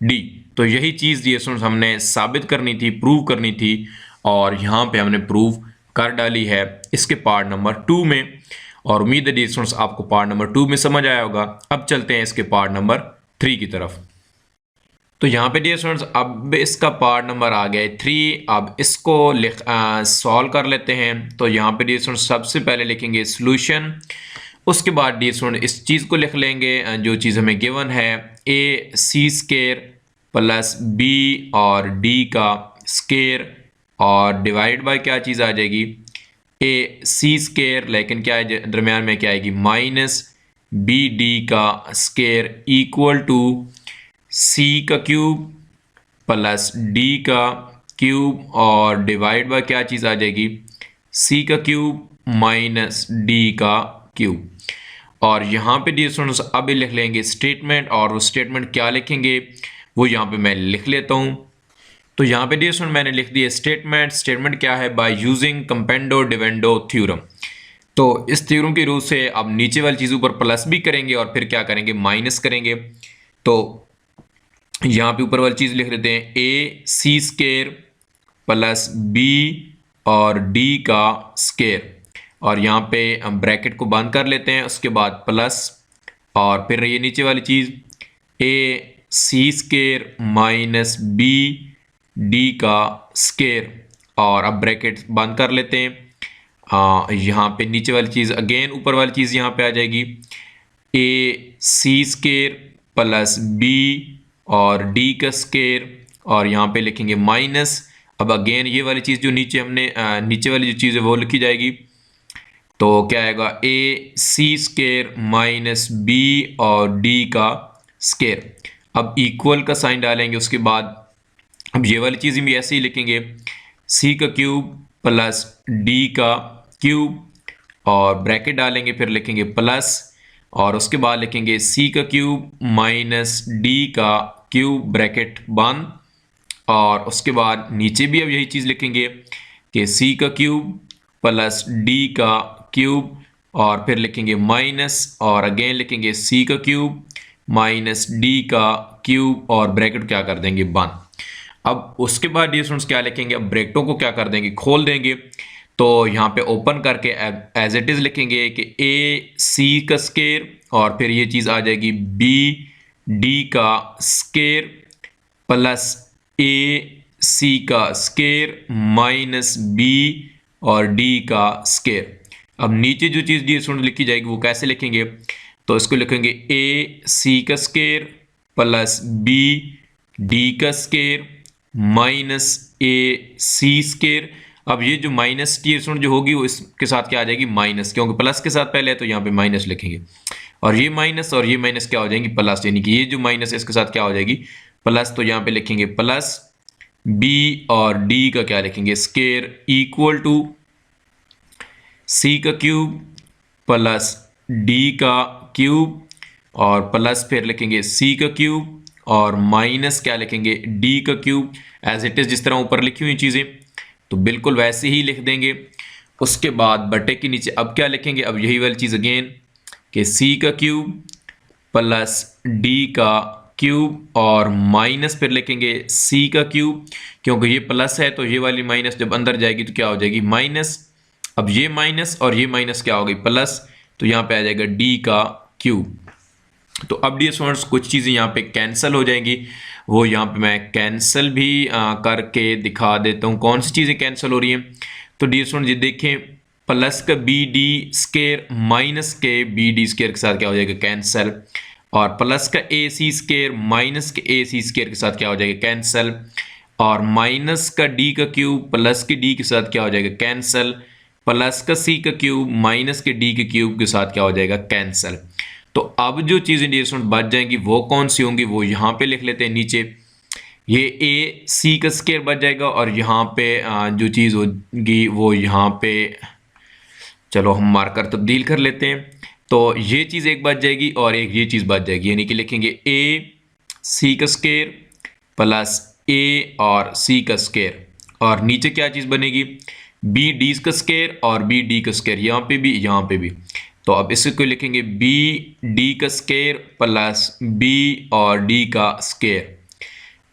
d। तो यही चीज़ ये हमने साबित करनी थी, प्रूव करनी थी, और यहाँ पे हमने प्रूव कर डाली है इसके पार्ट नंबर 2 में, और उम्मीद है डियर स्टूडेंट्स आपको पार्ट नंबर 2 में समझ आया होगा। अब चलते हैं इसके पार्ट नंबर 3 की तरफ। तो यहाँ पे डियर स्टूडेंट्स अब इसका पार्ट नंबर आ गया है 3। अब इसको सॉल्व कर लेते हैं। तो यहाँ पे डियर स्टूडेंट्स सबसे पहले लिखेंगे सॉल्यूशन, उसके बाद डियर स्टूडेंट इस चीज़ को लिख लेंगे जो चीज़ हमें गिवन है, ए सी स्केयर प्लस बी और डी का स्केयर, और डिवाइड बाय क्या चीज़ आ जाएगी ए सी स्केयर, लेकिन क्या है दरमियान में क्या आएगी, माइनस बी डी का स्केयर इक्वल टू सी का क्यूब प्लस डी का क्यूब और डिवाइड बाय क्या चीज़ आ जाएगी, सी का क्यूब माइनस डी का क्यूब। और यहाँ पे डियर स्टूडेंट्स अब लिख लेंगे स्टेटमेंट, और वो स्टेटमेंट क्या लिखेंगे वो यहाँ पे मैं लिख लेता हूँ। तो यहाँ पे डियर स्टूडेंट मैंने लिख दिया स्टेटमेंट। स्टेटमेंट क्या है, बाय यूजिंग कंपेंडो डिवेंडो थ्योरम। तो इस थ्योरम के रूल से अब नीचे वाली चीज़ ऊपर प्लस भी करेंगे और फिर क्या करेंगे, माइनस करेंगे। तो यहाँ पे ऊपर वाली चीज़ लिख लेते हैं, ए सी स्केयर प्लस बी और डी का स्केयर, और यहाँ पे हम ब्रैकेट को बंद कर लेते हैं, उसके बाद प्लस, और फिर ये नीचे वाली चीज़ ए सी स्केयर माइनस बी डी का स्केयर, और अब ब्रैकेट बंद कर लेते हैं। यहाँ पे नीचे वाली चीज़ अगेन ऊपर वाली चीज़ यहाँ पे आ जाएगी, ए सी स्केयर प्लस बी और डी का स्केयर, और यहाँ पे लिखेंगे माइनस। अब अगेन ये वाली चीज़ जो नीचे हमने नीचे वाली जो चीज़ है वो लिखी जाएगी। तो क्या आएगा, ए सी स्केयर माइनस बी और डी का स्केयर। अब इक्वल का साइन डालेंगे, उसके बाद अब ये वाली चीज़ भी ऐसे ही लिखेंगे, सी का क्यूब प्लस डी का क्यूब, और ब्रैकेट डालेंगे, फिर लिखेंगे प्लस, और उसके बाद लिखेंगे सी का क्यूब माइनस डी का क्यूब, ब्रैकेट बंद, और उसके बाद नीचे भी अब यही चीज़ लिखेंगे कि सी का क्यूब प्लस डी का क्यूब, और फिर लिखेंगे माइनस, और अगेन लिखेंगे सी का क्यूब माइनस डी का क्यूब, और ब्रैकेट क्या कर देंगे, बंद। अब उसके बाद डियर स्टूडेंट्स क्या लिखेंगे, अब ब्रैकेटों को क्या कर देंगे, खोल देंगे। तो यहाँ पे ओपन करके एज इट इज़ लिखेंगे कि ए सी का स्केयर, और फिर ये चीज़ आ जाएगी बी डी का स्केयर प्लस ए सी का स्केयर माइनस बी और डी का स्केयर। अब नीचे जो चीज़ डियर स्टूडेंट लिखी जाएगी वो कैसे लिखेंगे, तो इसको लिखेंगे ए सी का स्केयर प्लस बी डी का स्केयर माइनस ए सी स्केयर। अब ये जो माइनस डियर स्टूडेंट जो होगी वो इसके साथ क्या आ जाएगी, माइनस, क्योंकि प्लस के साथ पहले है तो यहाँ पे माइनस लिखेंगे, और ये माइनस क्या हो जाएंगी, प्लस, यानी कि ये जो माइनस है इसके साथ क्या हो जाएगी, प्लस। तो यहाँ पे लिखेंगे प्लस बी और डी का क्या लिखेंगे, स्केयर इक्वल टू सी का क्यूब प्लस डी का क्यूब, और प्लस फिर लिखेंगे सी का क्यूब, और माइनस क्या लिखेंगे, डी का क्यूब, एज इट इज़ जिस तरह ऊपर लिखी हुई चीज़ें तो बिल्कुल वैसे ही लिख देंगे। उसके बाद बटे के नीचे अब क्या लिखेंगे, अब यही वाली चीज़ अगेन कि सी का क्यूब प्लस डी का क्यूब, और माइनस फिर लिखेंगे सी का क्यूब, क्योंकि ये प्लस है तो ये वाली माइनस जब अंदर जाएगी तो क्या हो जाएगी, माइनस। अब ये माइनस और ये माइनस क्या हो गई, प्लस, तो यहाँ पे आ जाएगा डी का क्यूब। तो अब डियर स्टूडेंट्स कुछ चीज़ें यहाँ पे कैंसिल हो जाएंगी, वो यहाँ पे मैं कैंसिल भी करके दिखा देता हूँ कौन सी चीज़ें कैंसिल हो रही हैं। तो डियर स्टूडेंट्स ये देखें, प्लस का बी डी स्केयर माइनस के बी डी स्केयर के साथ क्या हो जाएगा, कैंसिल, और प्लस का ए सी स्केयर माइनस के ए सी स्केयर के साथ क्या हो जाएगा, कैंसिल, और माइनस का डी का क्यूब प्लस के डी के साथ क्या हो जाएगा, कैंसिल, प्लस का सी का क्यूब माइनस के डी के क्यूब के साथ क्या हो जाएगा, कैंसिल। तो अब जो चीज़ें डियर स्टूडेंट बच जाएंगी वो कौन सी होंगी, वो यहाँ पे लिख लेते हैं नीचे, ये ए सी का स्केयर बच जाएगा, और यहाँ पे जो चीज़ होगी वो यहाँ पे, चलो हम मार्कर तब्दील कर लेते हैं। तो ये चीज़ एक बच जाएगी और एक ये चीज़ बच जाएगी, यानी कि लिखेंगे ए सी का स्केयर प्लस ए और सी का स्केयर, और नीचे क्या चीज़ बनेगी, बी डी का स्केयर और बी डी का स्केयर, यहाँ पे भी यहाँ पे भी। तो अब इसको लिखेंगे बी डी का स्केयर प्लस बी और डी का स्केयर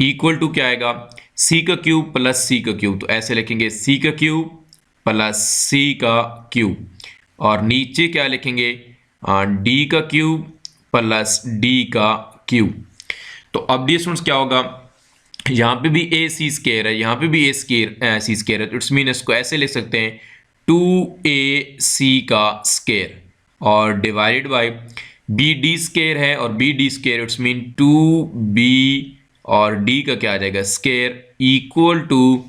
इक्वल टू क्या आएगा, सी का क्यूब प्लस सी का क्यूब। तो ऐसे लिखेंगे सी का क्यूब प्लस सी का क्यूब, और नीचे क्या लिखेंगे, डी का क्यूब प्लस डी का क्यूब। तो अब डी स्टूडेंट्स क्या होगा, यहाँ पे भी ए सी स्केयर है, यहाँ पे भी ए स्केयर सी स्केयर है, तो इट्स मीन इसको ऐसे लिख सकते हैं 2ac का स्केयर और divided by b d square है और b d square, it's mean 2b और d का क्या आ जाएगा, स्केयर इक्वल टू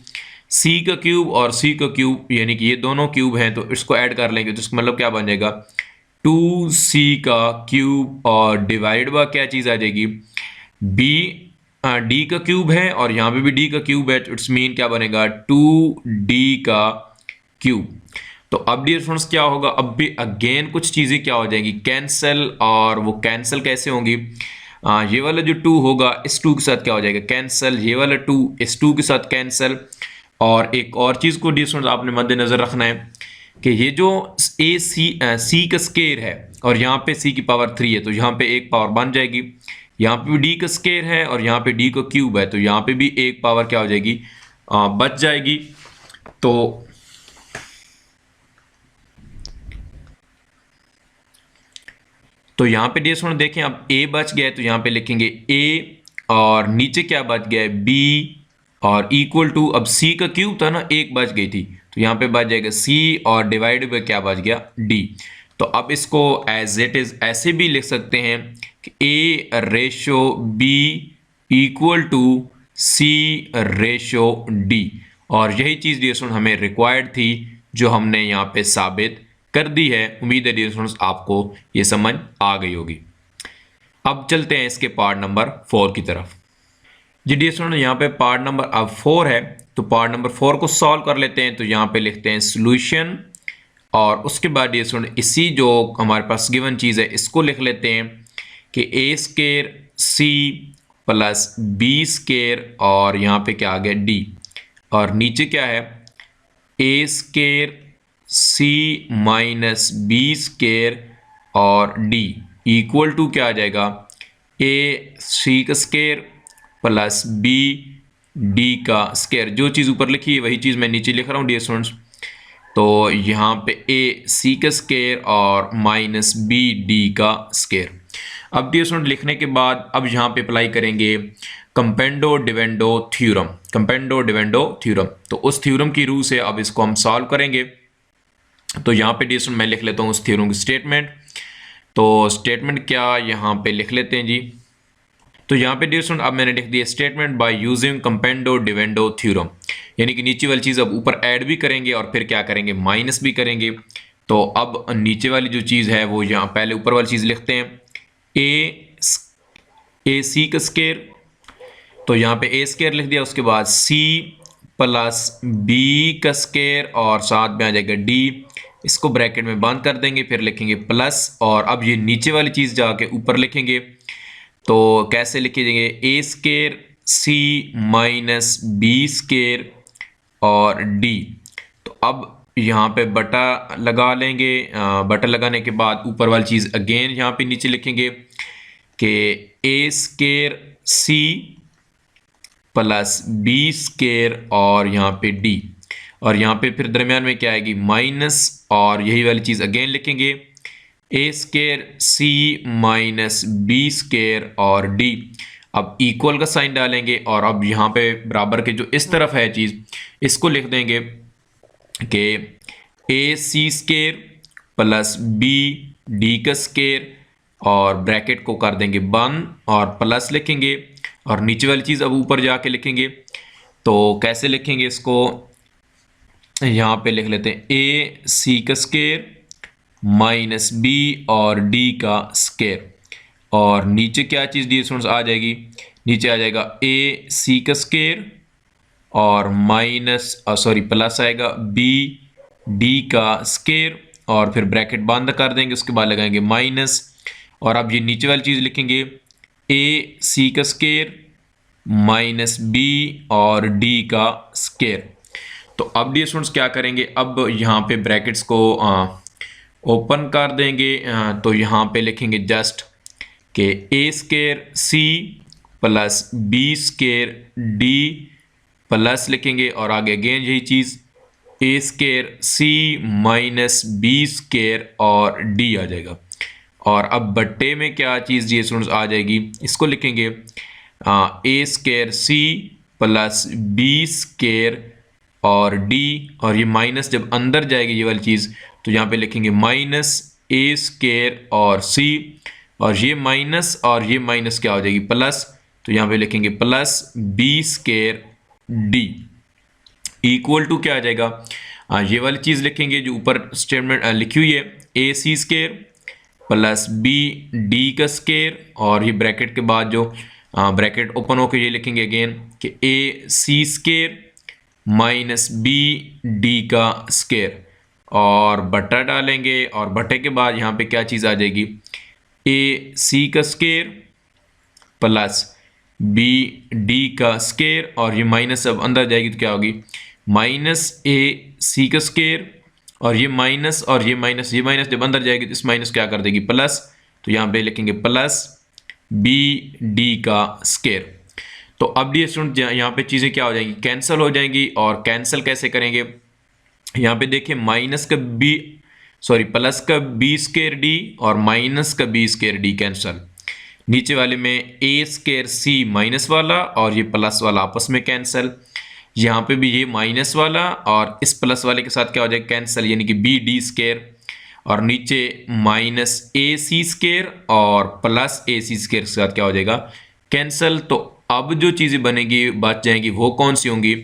सी का क्यूब और सी का क्यूब, यानी कि ये दोनों क्यूब हैं, तो इसको ऐड कर लेंगे तो इसका मतलब क्या बन जाएगा, 2c का क्यूब और डिवाइड बाय क्या चीज़ आ जाएगी, b, d का क्यूब है और यहाँ पे भी d का क्यूब है, इट्स मीन क्या बनेगा, 2d का क्यूब। तो अब डियर फ्रेंड्स क्या होगा, अब भी अगेन कुछ चीज़ें क्या हो जाएंगी, कैंसल, और वो कैंसल कैसे होंगी, ये वाला जो 2 होगा इस 2 के साथ क्या हो जाएगा, कैंसल, ये वाला 2 इस 2 के साथ कैंसल। और एक और चीज़ को डियर फ्रेंड्स आपने मद्देनजर रखना है कि ये जो सी का स्केयर है और यहाँ पे सी की पावर 3 है, तो यहाँ पे एक पावर बन जाएगी, यहाँ पे भी डी का स्केयर है और यहाँ पे डी का क्यूब है, तो यहाँ पे भी एक पावर क्या हो जाएगी, बच जाएगी। तो यहाँ पे डियर स्टूडेंट देखें, अब a बच गया है तो यहाँ पे लिखेंगे a, और नीचे क्या बच गया है, b, और इक्वल टू, अब c का क्यूब था ना, एक बच गई थी, तो यहाँ पे बच जाएगा c, और डिवाइड बाय क्या बच गया, d। तो अब इसको एज इट इज ऐसे भी लिख सकते हैं कि a ratio b equal to c ratio d, और यही चीज़ डियर स्टूडेंट हमें रिक्वायर्ड थी जो हमने यहाँ पे साबित कर दी है। उम्मीद है डियर स्टूडेंट्स आपको ये समझ आ गई होगी। अब चलते हैं इसके पार्ट नंबर 4 की तरफ। जी डियर स्टूडेंट, यहाँ पे पार्ट नंबर अब 4 है, तो पार्ट नंबर 4 को सॉल्व कर लेते हैं। तो यहाँ पे लिखते हैं सॉल्यूशन, और उसके बाद डियर स्टूडेंट इसी जो हमारे पास गिवन चीज़ है इसको लिख लेते हैं कि A square C plus B square, और यहाँ पे क्या आ गया डी, और नीचे क्या है, ए square C minus B square और डी इक्वल टू क्या आ जाएगा, ए सी का स्केयर प्लस बी डी का स्केयर। जो चीज़ ऊपर लिखी है वही चीज़ मैं नीचे लिख रहा हूँ डियर स्टूडेंट्स। तो यहाँ पे ए सी का स्केयर और माइनस बी डी का स्केयर। अब डियर स्टूडेंट लिखने के बाद अब यहाँ पे अप्लाई करेंगे कंपेंडो डिवेंडो थ्योरम, कंपेंडो डिवेंडो थ्योरम। तो उस थ्योरम की रूह से अब इसको हम सॉल्व करेंगे। तो यहाँ पे डियर स्टूडेंट मैं लिख लेता हूँ उस थ्योरम की स्टेटमेंट। तो स्टेटमेंट क्या यहाँ पे लिख लेते हैं जी। तो यहाँ पे डियर स्टूडेंट अब मैंने लिख दिया स्टेटमेंट बाय यूजिंग कंपेंडो डिवेंडो थ्योरम, यानी कि नीचे वाली चीज़ अब ऊपर ऐड भी करेंगे और फिर क्या करेंगे, माइनस भी करेंगे। तो अब नीचे वाली जो चीज़ है वो यहाँ पहले ऊपर वाली चीज़ लिखते हैं, ए सी का स्केयर, तो यहाँ पे ए स्केयर लिख दिया, उसके बाद सी प्लस बी का स्केयर और साथ में आ जाएगा डी, इसको ब्रैकेट में बंद कर देंगे, फिर लिखेंगे प्लस, और अब ये नीचे वाली चीज़ जाके ऊपर लिखेंगे। तो कैसे लिखे जाएंगे, ए square C minus B square और डी। तो अब यहाँ पे बटा लगा लेंगे, बटा लगाने के बाद ऊपर वाली चीज़ अगेन यहाँ पे नीचे लिखेंगे कि A square C plus B square और यहाँ पे डी, और यहाँ पे फिर दरमियान में क्या आएगी, माइनस, और यही वाली चीज़ अगेन लिखेंगे, A square C minus B square और डी। अब इक्वल का साइन डालेंगे, और अब यहाँ पे बराबर के जो इस तरफ है चीज़, इसको लिख देंगे कि ए सी स्केयर प्लस बी डी का स्केयर, और ब्रैकेट को कर देंगे बंद और प्लस लिखेंगे, और नीचे वाली चीज़ अब ऊपर जाके लिखेंगे। तो कैसे लिखेंगे इसको, यहाँ पे लिख लेते हैं ए सी का स्केयर माइनस बी और डी का स्केयर, और नीचे क्या चीज़ डी स्टूडेंट्स आ जाएगी, नीचे आ जाएगा ए सी का स्केयर और माइनस सॉरी प्लस आएगा बी डी का स्केयर, और फिर ब्रैकेट बंद कर देंगे, उसके बाद लगाएंगे माइनस, और अब ये नीचे वाली चीज़ लिखेंगे ए सी का स्केयर माइनस बी और डी का स्केयर। तो अब डी स्टूडेंट्स क्या करेंगे, अब यहाँ पे ब्रैकेट्स को ओपन कर देंगे, तो यहाँ पे लिखेंगे जस्ट कि A square C plus B square D plus लिखेंगे, और आगे अगेन यही चीज़ A square C minus B square और डी आ जाएगा। और अब बट्टे में क्या चीज़ जी स्टूडेंट्स आ जाएगी, इसको लिखेंगे A square C plus B square और डी, और ये माइनस जब अंदर जाएगी ये वाली चीज़, तो यहाँ पे लिखेंगे माइनस ए स्केयर और सी, और ये माइनस क्या हो जाएगी, प्लस, तो यहाँ पे लिखेंगे plus B square d. Equal to क्या आ जाएगा, ये वाली चीज़ लिखेंगे जो ऊपर स्टेटमेंट लिखी हुई है, ए सी स्केयर प्लस बी डी का स्केयर, और ये ब्रैकेट के बाद जो ब्रैकेट ओपन होकर ये लिखेंगे अगेन कि ए सी स्केयर माइनस बी डी का स्केयर, और बटा डालेंगे, और बटे के बाद यहाँ पे क्या चीज़ आ जाएगी, ए सी का स्केयर प्लस बी डी का स्केयर, और ये माइनस अब अंदर जाएगी तो क्या होगी, माइनस ए सी का स्केयर, और ये माइनस और ये माइनस जब अंदर जाएगी तो इस माइनस क्या कर देगी प्लस, तो यहाँ पे लिखेंगे प्लस बी डी का स्केयर। तो अब ये स्टूडेंट यहाँ पे चीज़ें क्या हो जाएंगी, कैंसिल हो जाएंगी, और कैंसिल कैसे करेंगे, यहाँ पे देखिए प्लस का बी स्केयर डी और माइनस का बी स्केयर डी कैंसिल, नीचे वाले में ए स्केयर सी माइनस वाला और ये प्लस वाला आपस में कैंसिल, यहाँ पे भी ये माइनस वाला और इस प्लस वाले के साथ क्या हो जाएगा कैंसिल, यानी कि बी डी स्केयर, और नीचे माइनस ए सी स्केयर और प्लस ए सी स्केयर के साथ क्या हो जाएगा कैंसिल। तो अब जो चीज़ें बनेगी बच जाएंगी वो कौन सी होंगी,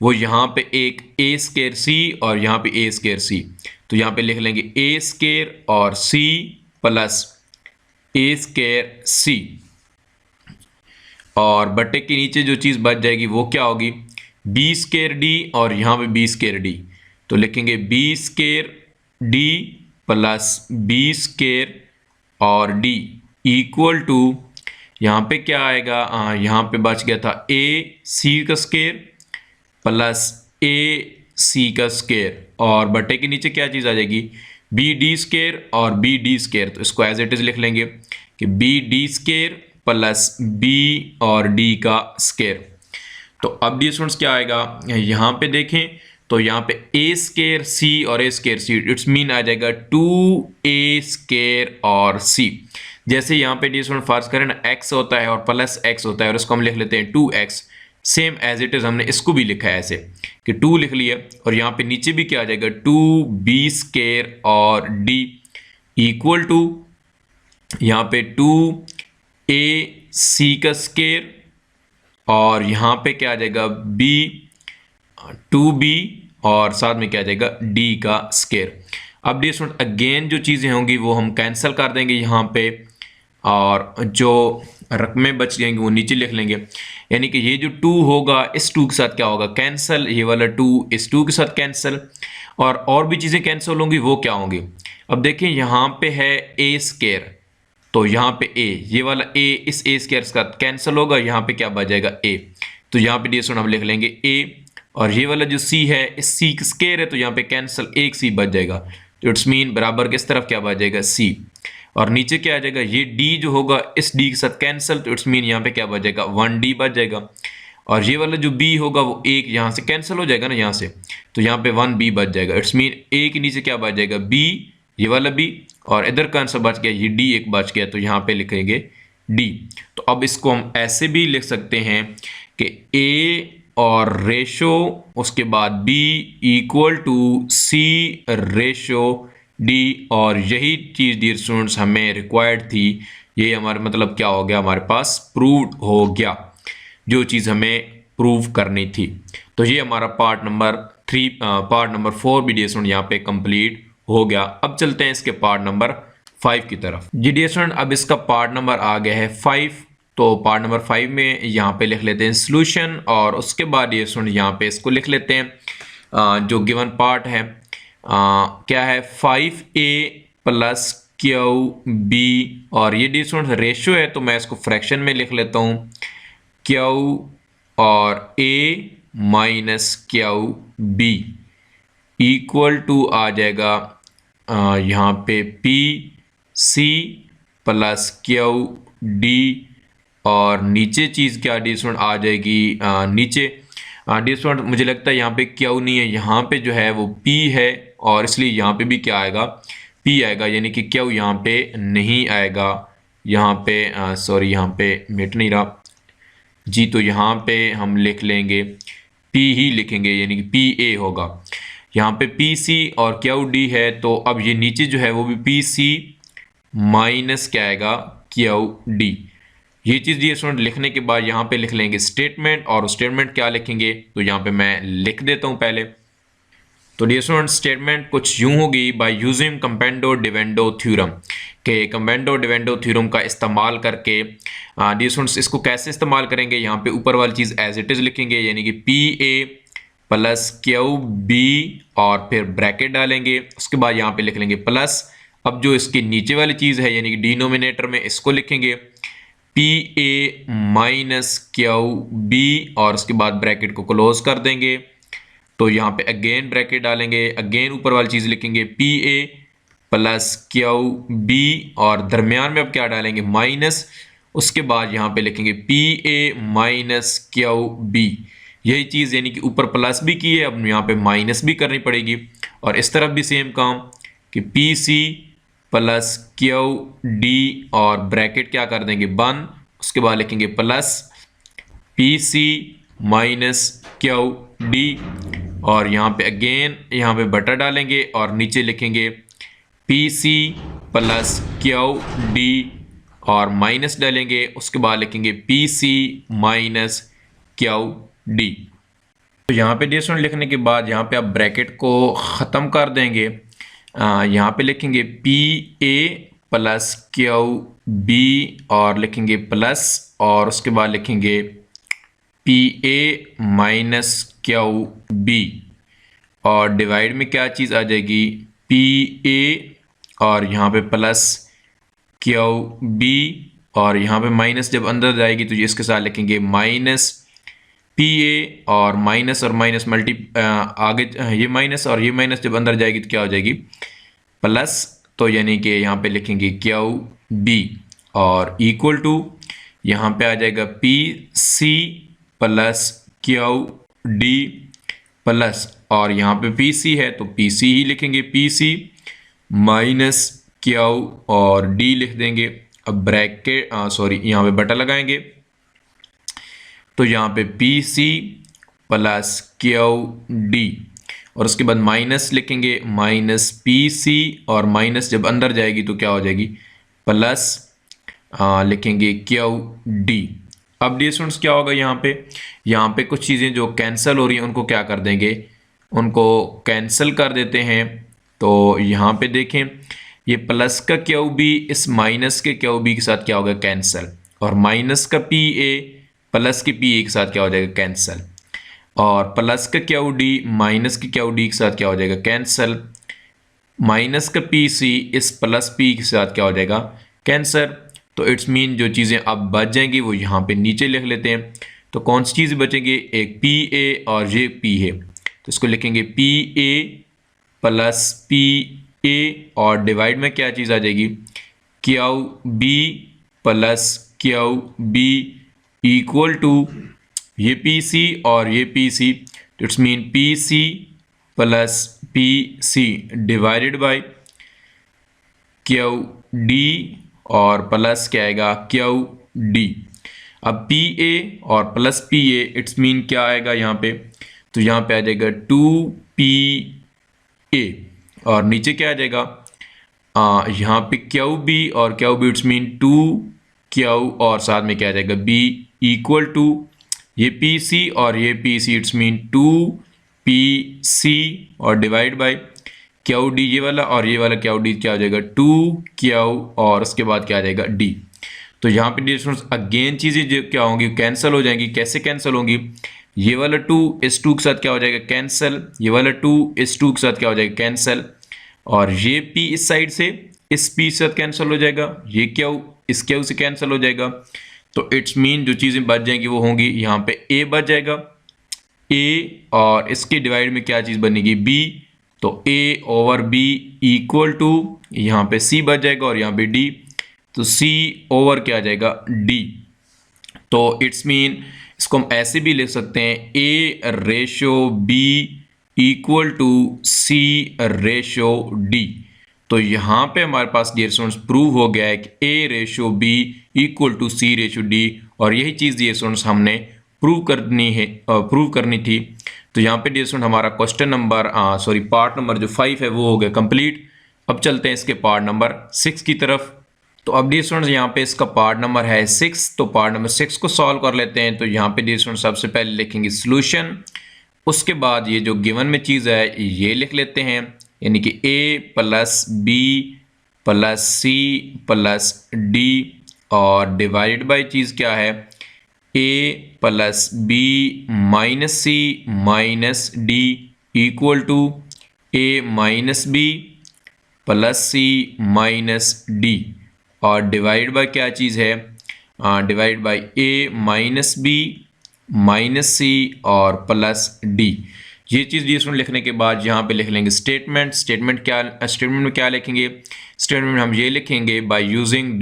वो यहाँ पे एक ए स्केयर सी और यहाँ पे ए स्केयर सी, तो यहाँ पे लिख लेंगे ए स्केयर और सी प्लस ए स्केयर सी, और बटे के नीचे जो चीज़ बच जाएगी वो क्या होगी, बी स्केयर डी और यहाँ पे बी स्केयर डी, तो लिखेंगे b square D plus B square और डी इक्वल टू, यहाँ पे क्या आएगा, यहाँ पे बच गया था ए सी का स्केयर प्लस ए सी का स्केयर, और बटे के नीचे क्या चीज़ आ जाएगी, बी डी स्केयर और बी डी स्केयर, तो इसको एज इट इज़ लिख लेंगे कि b d square plus b और डी का स्केयर। तो अब ये स्टूडेंट्स क्या आएगा, यहाँ पे देखें तो यहाँ पे ए स्केयर सी और ए स्केयर सी, इट्स मीन आ जाएगा 2a स्केयर और सी। जैसे यहाँ पे ये स्टूडेंट फर्ज करें ना x होता है और प्लस x होता है और इसको हम लिख लेते हैं 2x, same as it is हमने इसको भी लिखा है ऐसे कि 2 लिख लिया, और यहाँ पे नीचे भी क्या आ जाएगा 2b स्केयर और d इक्वल टू यहाँ पे 2ac का स्केयर, और यहाँ पे क्या आ जाएगा 2b और साथ में क्या आ जाएगा d का स्केयर। अब ये स्टूडेंट अगेन जो चीज़ें होंगी वो हम कैंसिल कर देंगे यहाँ पे, और जो रकमें बच जाएंगी वो नीचे लिख लेंगे, यानी कि ये जो 2 होगा इस 2 के साथ क्या होगा कैंसिल, ये वाला 2 इस 2 के साथ कैंसिल, और भी चीज़ें कैंसिल होंगी वो क्या होंगी। अब देखिए यहाँ पे है ए स्केयर, तो यहाँ पे ए, ये वाला ए इस ए स्केयर के साथ कैंसिल होगा, यहाँ पे क्या बच जाएगा ए, तो यहाँ पे ये हम लिख लेंगे ए, और ये वाला जो सी है इस सी स्केयर है तो यहाँ पे कैंसिल एक सी बच जाएगा, तो इट्स मीन बराबर किस तरफ क्या बच जाएगा सी, और नीचे क्या आ जाएगा ये डी जो होगा इस डी के साथ कैंसिल, तो इट्स मीन यहाँ पे क्या बच जाएगा 1d बच जाएगा, और ये वाला जो बी होगा वो एक यहाँ से कैंसिल हो जाएगा ना यहाँ से, तो यहाँ पे 1b बच जाएगा, इट्स मीन ए के नीचे क्या बच जाएगा बी, ये वाला बी, और इधर का आंसर बच गया ये डी एक बच गया, तो यहाँ पे लिखेंगे डी। तो अब इसको हम ऐसे भी लिख सकते हैं कि ए और रेशो उसके बाद b equal to c ratio d, और यही चीज़ डियर स्टूडेंट्स हमें रिक्वायर्ड थी, ये हमारे मतलब क्या हो गया हमारे पास प्रूव्ड हो गया जो चीज़ हमें प्रूव करनी थी। तो ये हमारा पार्ट नंबर 4 भी डियर स्टूडेंट यहाँ पे कंप्लीट हो गया। अब चलते हैं इसके पार्ट नंबर 5 की तरफ। जी डियर स्टूडेंट अब इसका पार्ट नंबर आ गया है 5, तो पार्ट नंबर 5 में यहाँ पे लिख लेते हैं सॉल्यूशन, और उसके बाद डियर स्टूडेंट यहाँ पे इसको लिख लेते हैं जो गिवन पार्ट है क्या है 5a प्लस QB, और ये डियर स्टूडेंट रेशियो है तो मैं इसको फ्रैक्शन में लिख लेता हूँ Q और A minus QB equal to आ जाएगा यहाँ पे PC प्लस QD, और नीचे चीज़ क्या डियर स्टूडेंट आ जाएगी नीचे डियर स्टूडेंट मुझे लगता है यहाँ पे Q नहीं है, यहाँ पे जो है वो P है, और इसलिए यहाँ पे भी क्या आएगा P आएगा, यानी कि Q यहाँ पे नहीं आएगा, यहाँ पे सॉरी यहाँ पे मिट नहीं रहा जी, तो यहाँ पे हम लिख लेंगे P ही लिखेंगे, यानी कि PA होगा, यहाँ पे PC और QD है, तो अब ये नीचे जो है वो भी PC माइनस क्या आएगा QD, ये चीज़ डियर स्टूडेंट लिखने के बाद यहाँ पे लिख लेंगे स्टेटमेंट, और स्टेटमेंट क्या लिखेंगे तो यहाँ पे मैं लिख देता हूँ पहले। तो डियर स्टूडेंट स्टेटमेंट कुछ यूं होगी, बाय यूजिंग कंपेंडो डिवेंडो थ्योरम, के कंपेंडो डिवेंडो थ्योरम का इस्तेमाल करके डियर स्टूडेंट्स इसको कैसे इस्तेमाल करेंगे, यहाँ पे ऊपर वाली चीज़ एज इट इज़ लिखेंगे, यानी कि p a plus q b और फिर ब्रैकेट डालेंगे, उसके बाद यहाँ पे लिख लेंगे प्लस। अब जो इसकी नीचे वाली चीज़ है यानी कि डिनोमिनेटर में इसको लिखेंगे p a minus q b और उसके बाद ब्रैकेट को क्लोज कर देंगे। तो यहाँ पे अगेन ब्रैकेट डालेंगे, अगेन ऊपर वाली चीज़ लिखेंगे p a plus q b और दरमियान में अब क्या डालेंगे माइनस, उसके बाद यहाँ पे लिखेंगे p a minus q b. यही चीज़ यानी कि ऊपर प्लस भी की है, अब यहाँ पे माइनस भी करनी पड़ेगी। और इस तरफ भी सेम काम कि p c plus q d और ब्रैकेट क्या कर देंगे बंद, उसके बाद लिखेंगे plus p c minus q d और यहाँ पे अगेन यहाँ पे बटा डालेंगे और नीचे लिखेंगे p c plus q d और माइनस डालेंगे, उसके बाद लिखेंगे p c minus q d. तो यहाँ पे डियर स्टूडेंट लिखने के बाद यहाँ पे आप ब्रैकेट को ख़त्म कर देंगे, यहाँ पे लिखेंगे p a plus q b और लिखेंगे प्लस और उसके बाद लिखेंगे p a minus q b और डिवाइड में क्या चीज़ आ जाएगी पी ए और यहाँ पे प्लस क्यू बी और यहाँ पे माइनस जब अंदर जाएगी तो ये इसके साथ लिखेंगे माइनस पी ए और माइनस मल्टी आगे ये माइनस और ये माइनस जब अंदर जाएगी तो क्या हो जाएगी प्लस, तो यानी कि यहाँ पे लिखेंगे क्यू बी और इक्वल टू यहाँ पे आ जाएगा p c plus q d plus और यहाँ पे पी सी है तो पी सी ही लिखेंगे पी सी माइनस क्यू और डी लिख देंगे। अब ब्रैकेट सॉरी यहाँ पे बटा लगाएंगे तो यहाँ पे p c plus q d और उसके बाद माइनस लिखेंगे माइनस पी सी और माइनस जब अंदर जाएगी तो क्या हो जाएगी प्लस लिखेंगे क्यू डी। अब डी स्टूडेंट्स क्या होगा यहाँ पे कुछ चीज़ें जो कैंसिल हो रही हैं उनको क्या कर देंगे, उनको कैंसिल कर देते हैं। तो यहाँ पे देखें ये प्लस का क्यू बी इस माइनस के क्यू बी के साथ क्या होगा कैंसिल, और माइनस का पी ए प्लस के पी ए के साथ क्या हो जाएगा कैंसिल, और प्लस का क्यू डी माइनस के क्यू डी के साथ क्या हो जाएगा कैंसिल, माइनस का पी सी इस प्लस पी के साथ क्या हो जाएगा कैंसिल। तो इट्स मीन जो चीज़ें अब बच जाएंगी वो यहाँ पे नीचे लिख लेते हैं। तो कौन सी चीज़ बचेंगे, एक पी ए और ये पी है तो इसको लिखेंगे p a plus p a और डिवाइड में क्या चीज़ आ जाएगी q b plus q b equal to ये पी सी और ये पी सी, तो it's mean p c plus p c divided by q d और प्लस क्या आएगा क्यू डी। अब पी ए और plus p a it's mean क्या आएगा यहाँ पे, तो यहाँ पे आ जाएगा 2pa और नीचे क्या आ जाएगा यहाँ पे क्यू बी और q b it's mean 2q और साथ में क्या आ जाएगा b इक्वल टू ये पी सी और ये p see it's mean 2pc और डिवाइड बाय क्यू डी ये वाला और ये वाला क्यू डी क्या हो जाएगा 2q और उसके बाद क्या आ जाएगा d। तो यहाँ पे डियर स्टूडेंट्स अगेन चीज़ें जो क्या होंगी कैंसिल हो जाएंगी। कैसे कैंसिल होंगी, ये वाला 2 इस 2 के साथ क्या हो जाएगा कैंसिल, ये वाला 2 इस 2 के साथ क्या हो जाएगा कैंसिल, और ये p इस साइड से इस p के साथ कैंसिल हो जाएगा, ये q इस q से कैंसिल हो जाएगा। तो इट्स मीन जो चीज़ें बच जाएंगी वो होंगी यहाँ पे a बच जाएगा a और इसके डिवाइड में क्या चीज़ बनेगी b, तो a over b equal to यहाँ पे c बच जाएगा और यहाँ पे d, तो c ओवर क्या आ जाएगा d। तो इट्स मीन इसको हम ऐसे भी लिख सकते हैं a ratio b equal to c ratio d। तो यहाँ पे हमारे पास डियर स्टूडेंट्स प्रूव हो गया है कि a ratio b equal to c ratio d, और यही चीज़ डियर स्टूडेंट्स हमने प्रूव करनी थी। तो यहाँ पे डियर स्टूडेंट हमारा क्वेश्चन नंबर पार्ट नंबर जो 5 है वो हो गया कंप्लीट। अब चलते हैं इसके पार्ट नंबर 6 की तरफ। तो अब डियर स्टूडेंट्स यहाँ पे इसका पार्ट नंबर है 6, तो पार्ट नंबर 6 को सॉल्व कर लेते हैं। तो यहाँ पे डियर स्टूडेंट्स सबसे पहले लिखेंगे सॉल्यूशन, उसके बाद ये जो गिवन में चीज़ है ये लिख लेते हैं, यानी कि a plus B plus C plus D, और डिवाइडेड बाई चीज़ क्या है, a plus B minus C minus D equal to a minus B plus C minus D, और डिवाइड बाय क्या चीज़ है, divide by a minus B minus सी और plus D. ये चीज़ डी स्टूडेंट लिखने के बाद यहाँ पे लिख लेंगे स्टेटमेंट। स्टेटमेंट में क्या लिखेंगे, स्टेटमेंट में हम ये लिखेंगे बाय यूजिंग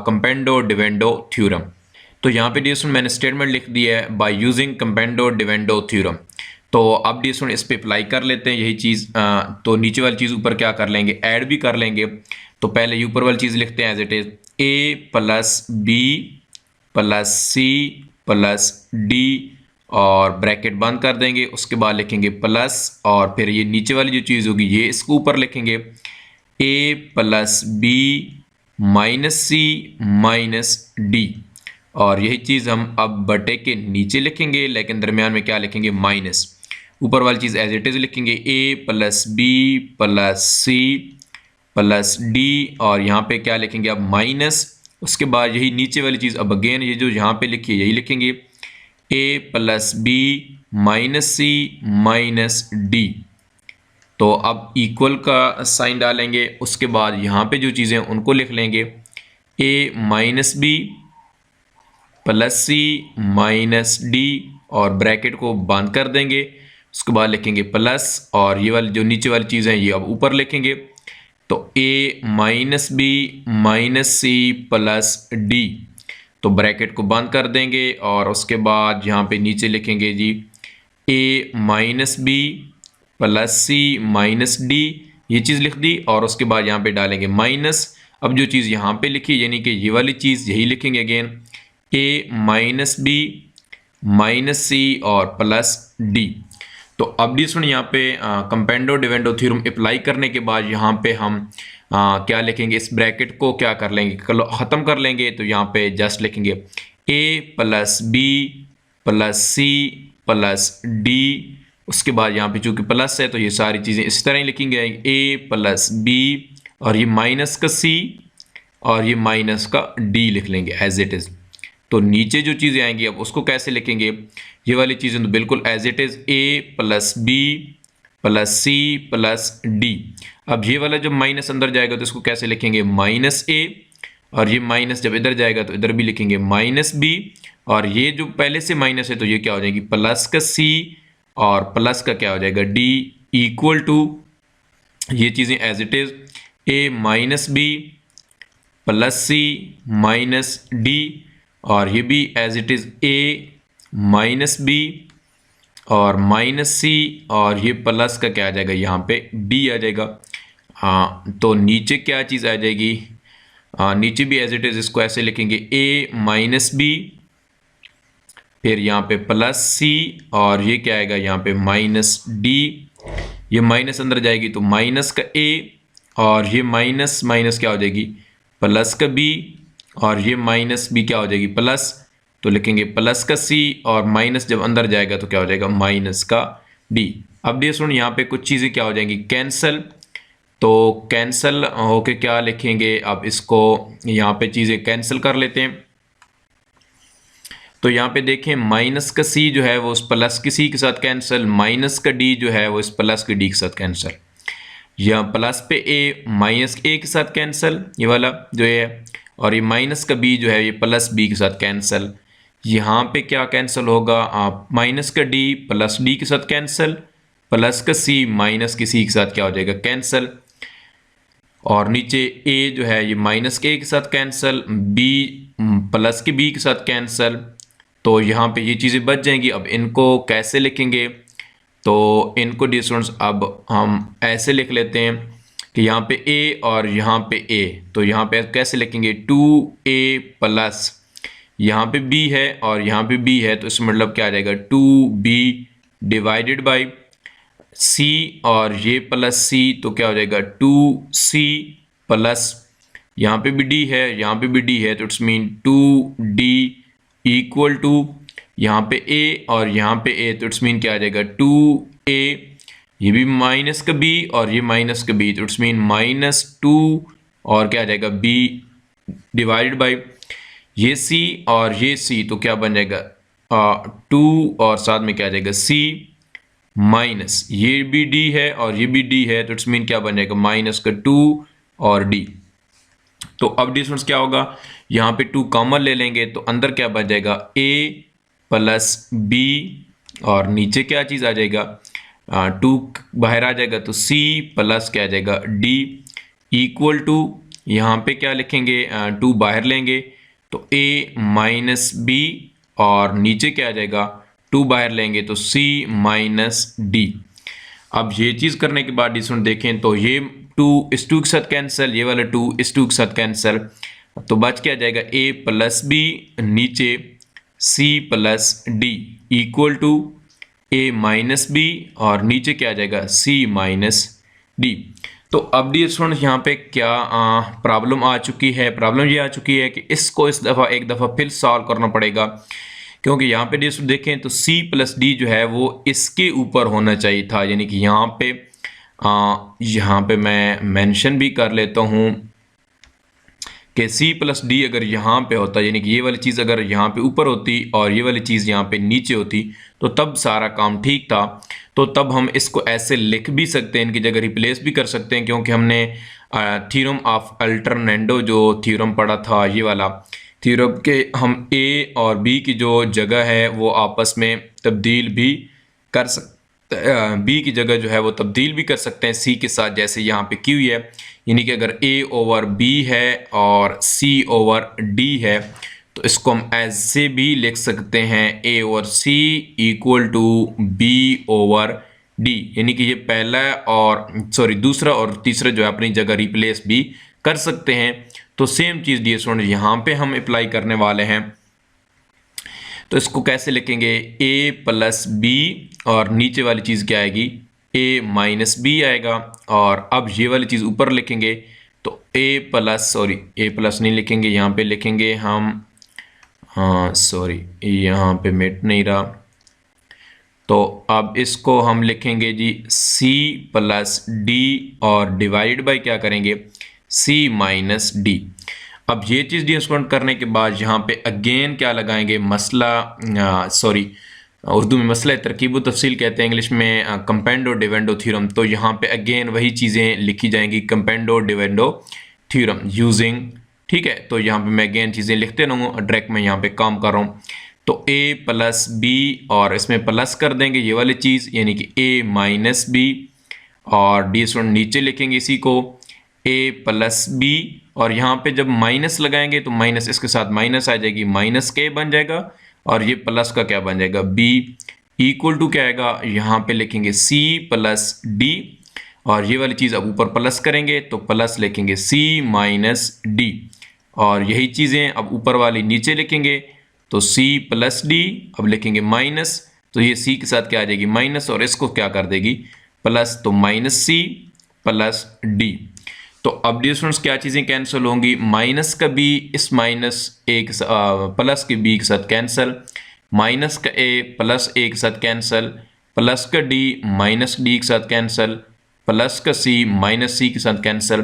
कंपेंडो डिवेंडो थ्योरम। तो यहाँ पे डी स्टूडेंट मैंने स्टेटमेंट लिख दिया है बाय यूजिंग कंपेंडो डिवेंडो थ्योरम। तो अब डी स्टूडेंट इस पे अप्लाई कर लेते हैं यही चीज़। तो नीचे वाली चीज़ ऊपर क्या कर लेंगे, ऐड भी कर लेंगे। तो पहले ऊपर वाली चीज़ लिखते हैं as it is, a plus B plus C plus D, और ब्रैकेट बंद कर देंगे। उसके बाद लिखेंगे प्लस, और फिर ये नीचे वाली जो चीज़ होगी ये इसको ऊपर लिखेंगे, a plus B minus C minus D, और यही चीज़ हम अब बटे के नीचे लिखेंगे, लेकिन दरमियान में क्या लिखेंगे, माइनस। ऊपर वाली चीज़ एज इट इज़ लिखेंगे, a plus B plus C plus D, और यहाँ पे क्या लिखेंगे अब, माइनस। उसके बाद यही नीचे वाली चीज़ अब अगेन ये जो यहाँ पे लिखी है यही लिखेंगे, a plus B minus C minus d. तो अब इक्वल का साइन डालेंगे। उसके बाद यहाँ पे जो चीज़ें उनको लिख लेंगे, a minus B plus C minus D, और ब्रैकेट को बंद कर देंगे। उसके बाद लिखेंगे प्लस, और ये वाली जो नीचे वाली चीज़ है ये अब ऊपर लिखेंगे। तो a minus B minus c plus d, तो ब्रैकेट को बंद कर देंगे, और उसके बाद यहाँ पे नीचे लिखेंगे जी a minus B plus C minus d, ये चीज़ लिख दी, और उसके बाद यहाँ पे डालेंगे माइनस। अब जो चीज़ यहाँ पे लिखी यानी कि ये वाली चीज़ यही लिखेंगे again, a minus B minus सी और प्लस डी। तो अब डी स्टूडेंट यहाँ पे कंपेंडो डिवेंडो थ्योरम अप्लाई करने के बाद यहाँ पे हम क्या लिखेंगे, इस ब्रैकेट को क्या कर लेंगे, ख़त्म कर लेंगे। तो यहाँ पे जस्ट लिखेंगे a plus B plus C plus d. उसके बाद यहाँ पे चूँकि प्लस है तो ये सारी चीज़ें इस तरह ही लिखेंगे, a प्लस बी, और ये माइनस का c और ये माइनस का d लिख लेंगे एज इट इज़। तो नीचे जो चीज़ें आएंगी अब उसको कैसे लिखेंगे, ये वाली चीज़ें तो बिल्कुल as it is, a plus B plus C plus d. अब ये वाला जब माइनस अंदर जाएगा तो इसको कैसे लिखेंगे, माइनस a, और ये माइनस जब इधर जाएगा तो इधर भी लिखेंगे माइनस b, और ये जो पहले से माइनस है तो ये क्या हो जाएगी, प्लस का c, और प्लस का क्या हो जाएगा d, इक्वल टू ये चीज़ें as it is, a minus B plus C minus D, और ये भी as it is a minus b और माइनस सी, और ये प्लस का क्या आ जाएगा, यहाँ पे d आ जाएगा। तो नीचे क्या चीज़ आ जाएगी, नीचे भी एज इट इज़ इसको ऐसे लिखेंगे, a माइनस बी, फिर यहाँ पे प्लस सी, और ये क्या आएगा यहाँ पे माइनस डी। ये माइनस अंदर जाएगी तो माइनस का a, और ये माइनस माइनस क्या हो जाएगी, प्लस का b, और ये माइनस b क्या हो जाएगी, प्लस। तो लिखेंगे प्लस का c, और माइनस जब अंदर जाएगा तो क्या हो जाएगा, माइनस का d। अब देखिए सुन, यहाँ पे कुछ चीज़ें क्या हो जाएंगी, कैंसल। तो कैंसल होके क्या लिखेंगे, अब इसको यहाँ पे चीज़ें कैंसिल कर लेते हैं। तो यहाँ पे देखें माइनस का c जो है वो उस प्लस की c के साथ कैंसिल, माइनस का d जो है वो इस प्लस के d के साथ कैंसिल। यहाँ प्लस पे a माइनस a के साथ कैंसिल, ये वाला जो है, और ये माइनस का b जो है ये प्लस b के साथ कैंसिल। यहाँ पे क्या कैंसिल होगा, आप माइनस का d प्लस d के साथ कैंसिल, प्लस का c माइनस की c के साथ क्या हो जाएगा, कैंसिल। और नीचे a जो है ये माइनस के a के साथ कैंसिल, b प्लस के b के साथ कैंसिल। तो यहाँ पे ये चीज़ें बच जाएंगी। अब इनको कैसे लिखेंगे, तो इनको डी स्टूडेंट्स अब हम ऐसे लिख लेते हैं कि यहाँ पे a और यहाँ पे a, तो यहाँ पे कैसे लिखेंगे, 2a प्लस यहाँ पे b है और यहाँ पे b है, तो इसका मतलब क्या आ जाएगा, 2b डिवाइडेड बाई c, और ये प्लस c, तो क्या हो जाएगा 2c प्लस यहाँ पे भी डी है, यहाँ पे भी डी है, तो it's mean 2d equal to यहाँ पे a और यहाँ पे a, तो इट्स मीन क्या आ जाएगा 2a, ये भी माइनस का b और ये माइनस का b, तो इट्स मीन -2 और क्या आ जाएगा b डिवाइडेड बाई ये c और ये c, तो क्या बन जाएगा 2 और साथ में क्या आ जाएगा c माइनस ये भी d है और ये भी d है, तो इट्स मीन क्या बन जाएगा माइनस का 2 और d। तो अब डिफरेंस क्या होगा, यहाँ पे 2 कॉमन ले लेंगे तो अंदर क्या बच जाएगा a प्लस b और नीचे क्या चीज़ आ जाएगा 2 बाहर आ जाएगा तो c प्लस क्या आ जाएगा d इक्वल टू यहाँ पे क्या लिखेंगे 2 बाहर लेंगे तो a माइनस b और नीचे क्या आ जाएगा 2 बाहर लेंगे तो c माइनस d। अब ये चीज़ करने के बाद डिफरेंस देखें तो ये 2 इस 2 के साथ कैंसिल, ये वाला 2 इस 2 के साथ कैंसिल, तो बच क्या जाएगा a प्लस b नीचे c plus d equal to a minus b और नीचे क्या आ जाएगा c माइनस d। तो अब डियर स्टूडेंट्स यहाँ पे क्या प्रॉब्लम आ चुकी है, प्रॉब्लम ये आ चुकी है कि इसको इस दफ़ा एक दफ़ा फिर सॉल्व करना पड़ेगा, क्योंकि यहाँ पे डियर देखें तो c प्लस डी जो है वो इसके ऊपर होना चाहिए था, यानी कि यहाँ पे मैं मेंशन भी कर लेता हूँ कि c प्लस डी अगर यहाँ पे होता, यानी कि ये वाली चीज़ अगर यहाँ पे ऊपर होती और ये वाली चीज़ यहाँ पे नीचे होती तो तब सारा काम ठीक था। तो तब हम इसको ऐसे लिख भी सकते हैं, इनकी जगह रिप्लेस भी कर सकते हैं, क्योंकि हमने थ्योरम ऑफ अल्टरनेंडो जो थ्योरम पढ़ा था ये वाला थ्योरम के हम a और b की जो जगह है वो आपस में तब्दील भी कर सकते, b की जगह जो है वो तब्दील भी कर सकते हैं c के साथ, जैसे यहाँ पे q है, यानी कि अगर a ओवर b है और c ओवर d है तो इसको हम ऐसे भी लिख सकते हैं a over c equal to b over d, यानी कि ये पहला और दूसरा और तीसरा जो है अपनी जगह रिप्लेस भी कर सकते हैं। तो सेम चीज़ डियर स्टूडेंट यहाँ पे हम अप्लाई करने वाले हैं, तो इसको कैसे लिखेंगे a प्लस बी और नीचे वाली चीज़ क्या आएगी a माइनस बी आएगा, और अब ये वाली चीज़ ऊपर लिखेंगे तो a प्लस नहीं लिखेंगे, यहाँ पे लिखेंगे हम यहाँ पे मिट नहीं रहा, तो अब इसको हम लिखेंगे जी c प्लस डी और डिवाइड बाय क्या करेंगे c माइनस डी। अब ये चीज़ डिस्काउंट करने के बाद यहाँ पे अगेन क्या लगाएंगे उर्दू में मसला तरकीब तफसील कहते हैं, इंग्लिश में कंपेंडो डिवेंडो थ्योरम। तो यहाँ पे अगेन वही चीज़ें लिखी जाएंगी कंपेंडो डिवेंडो थ्योरम यूजिंग, ठीक है। तो यहाँ पे मैं अगेन चीज़ें लिखते रहूँगा, डायरेक्ट मैं यहाँ पे काम कर रहा हूँ। तो a प्लस बी और इसमें प्लस कर देंगे ये वाली चीज़, यानी कि a माइनस बी और डी स्टूडेंट नीचे लिखेंगे इसी को a प्लस बी, और यहाँ पे जब माइनस लगाएंगे तो माइनस इसके साथ माइनस आ जाएगी, माइनस के बन जाएगा और ये प्लस का क्या बन जाएगा b इक्वल टू क्या आएगा, यहाँ पे लिखेंगे c प्लस डी और ये वाली चीज़ अब ऊपर प्लस करेंगे तो प्लस लिखेंगे c माइनस डी, और यही चीज़ें अब ऊपर वाली नीचे लिखेंगे तो c प्लस डी, अब लिखेंगे माइनस तो ये c के साथ क्या आ जाएगी माइनस और इसको क्या कर देगी प्लस, तो माइनस c प्लस डी। तो अब डियर स्टूडेंट्स क्या चीज़ें कैंसिल होंगी, माइनस का b इस माइनस a प्लस के b के साथ कैंसिल, माइनस का a प्लस a के साथ कैंसिल, प्लस का d माइनस d के साथ कैंसिल, प्लस का c माइनस c के साथ कैंसिल।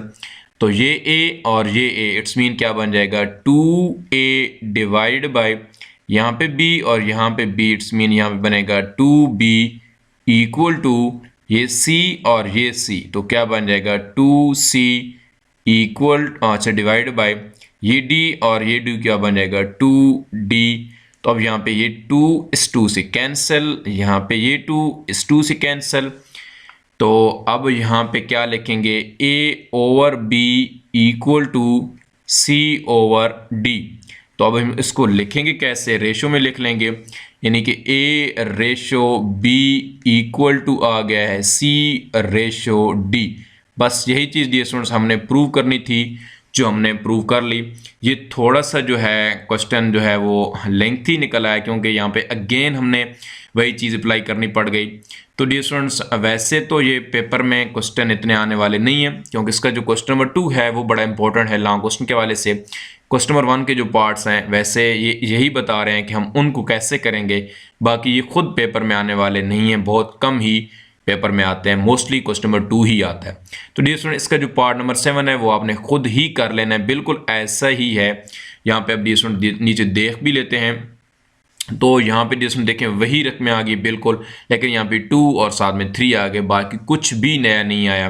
तो ये a और ये a इट्स मीन क्या बन जाएगा 2a डिवाइड बाय यहाँ पे b और यहाँ पे b, इट्स मीन यहाँ पे बनेगा 2b इक्वल टू ये c और ये c, तो क्या बन जाएगा 2c इक्वल डिवाइड बाय ये d और ये d क्या बन जाएगा 2d। तो अब यहाँ पे ये 2 इस 2 से कैंसिल, यहाँ पे ये 2 इस 2 से कैंसिल, तो अब यहाँ पे क्या लिखेंगे a over b equal to c over d। तो अब हम इसको लिखेंगे कैसे, रेशो में लिख लेंगे, यानी कि a ratio b equal to आ गया है c रेशो d। बस यही चीज़ डियर स्टूडेंट्स हमने प्रूव करनी थी। जो हमने प्रूव कर ली। ये थोड़ा सा जो है क्वेश्चन जो है वो लेंथी निकल आया, क्योंकि यहाँ पे अगेन हमने वही चीज़ अप्लाई करनी पड़ गई। तो डियर स्टूडेंट्स, वैसे तो ये पेपर में क्वेश्चन इतने आने वाले नहीं है, क्योंकि इसका जो क्वेश्चन नंबर 2 है वो बड़ा इंपॉर्टेंट है लॉन्ग क्वेश्चन के वाले से। क्वेश्चन नंबर 1 के जो पार्ट्स हैं वैसे ये यही बता रहे हैं कि हम उनको कैसे करेंगे, बाकी ये खुद पेपर में आने वाले नहीं हैं, बहुत कम ही पेपर में आते हैं, मोस्टली क्वेश्चन नंबर 2 ही आता है। तो डियर स्टूडेंट, इसका जो पार्ट नंबर 7 है वो आपने खुद ही कर लेना है, बिल्कुल ऐसा ही है। यहाँ पे अब डियर स्टूडेंट नीचे देख भी लेते हैं, तो यहाँ पे डियर स्टूडेंट देखें वही रकमें आ गई बिल्कुल, लेकिन यहाँ पे 2 और साथ में 3 आ गए, बाकी कुछ भी नया नहीं आया।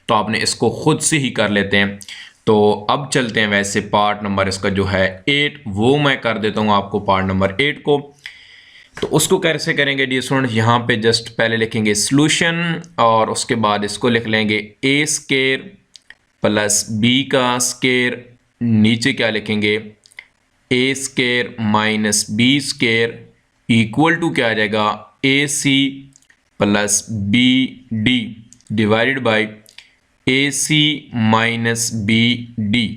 तो आपने इसको खुद से ही कर लेते हैं। तो अब चलते हैं वैसे पार्ट नंबर इसका जो है 8, वो मैं कर देता हूँ आपको पार्ट नंबर 8 को। तो उसको कैसे करेंगे डियर स्टूडेंट, यहाँ पे जस्ट पहले लिखेंगे सॉल्यूशन और उसके बाद इसको लिख लेंगे a स्क्वायर प्लस b का स्क्वायर, नीचे क्या लिखेंगे a square minus b square equal to क्या आ जाएगा ac plus bd divided by ac minus bd।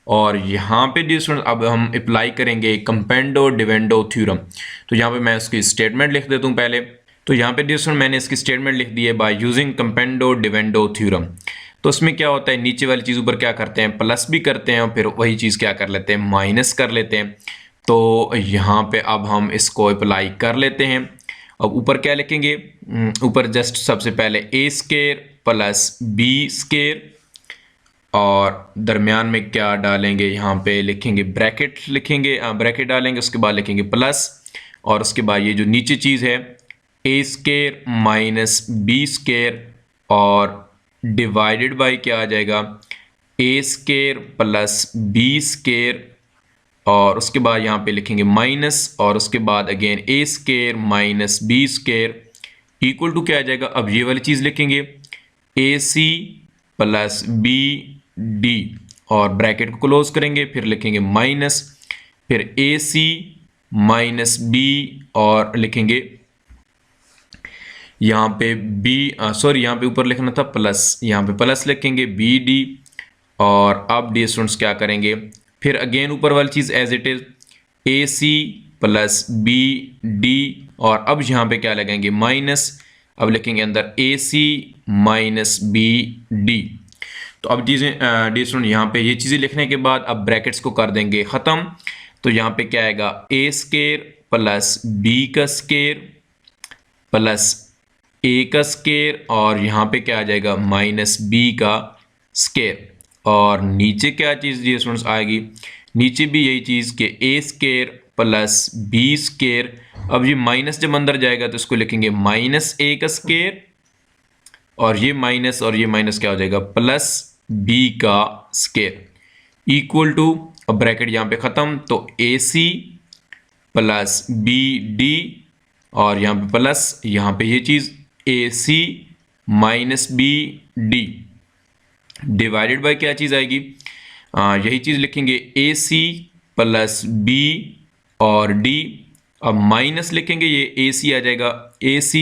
और यहाँ पे डियर स्टूडेंट अब हम अप्लाई करेंगे कंपेंडो डिवेंडो थ्योरम। तो यहाँ पे मैं उसकी स्टेटमेंट लिख देता हूँ पहले। तो यहाँ पे डियर स्टूडेंट मैंने इसकी स्टेटमेंट लिख दी है बाय यूजिंग कंपेंडो डिवेंडो थ्योरम। तो उसमें क्या होता है, नीचे वाली चीज़ ऊपर क्या करते हैं, प्लस भी करते हैं और फिर वही चीज़ क्या कर लेते हैं, माइनस कर लेते हैं। तो यहाँ पे अब हम इसको अप्लाई कर लेते हैं। अब ऊपर क्या लिखेंगे, ऊपर जस्ट सबसे पहले a square plus b square और दरमियान में क्या डालेंगे, यहाँ पे लिखेंगे ब्रैकेट, लिखेंगे ब्रैकेट डालेंगे, उसके बाद लिखेंगे प्लस और उसके बाद ये जो नीचे चीज़ है a square minus b square और डिवाइडेड बाय क्या आ जाएगा a square plus b square और उसके बाद यहाँ पे लिखेंगे माइनस और उसके बाद again a square minus b square equal to क्या आ जाएगा। अब ये वाली चीज़ लिखेंगे ac प्लस bd और ब्रैकेट को क्लोज करेंगे, फिर लिखेंगे माइनस, फिर ac माइनस b और लिखेंगे यहाँ पे यहाँ पे ऊपर लिखना था प्लस, यहाँ पे प्लस लिखेंगे bd। और अब डियर स्टूडेंट्स क्या करेंगे, फिर अगेन ऊपर वाली चीज़ as it is ac plus bd और अब यहाँ पे क्या लगाएंगे माइनस, अब लिखेंगे अंदर ac माइनस bd। तो अब चीज़ें डियर स्टूडेंट यहाँ पे ये चीज़ें लिखने के बाद अब ब्रैकेट्स को कर देंगे ख़त्म। तो यहाँ पे क्या आएगा a स्क्वायर प्लस b का स्क्वायर प्लस a का स्क्वायर और यहाँ पे क्या आ जाएगा माइनस b का स्क्वायर। और नीचे क्या चीज़ डियर स्टूडेंट्स आएगी, नीचे भी यही चीज़ कि a square plus b square. अब ये माइनस जब अंदर जाएगा तो इसको लिखेंगे माइनस a का स्क्वायर और ये माइनस क्या हो जाएगा प्लस b का स्क्वायर इक्वल टू, अब ब्रैकेट यहाँ पे ख़त्म, तो ac प्लस bd और यहाँ पे प्लस, यहाँ पे ये चीज़ ac minus bd divided by क्या चीज़ आएगी, यही चीज़ लिखेंगे ac प्लस b और d। अब माइनस लिखेंगे, ये ac आ जाएगा ac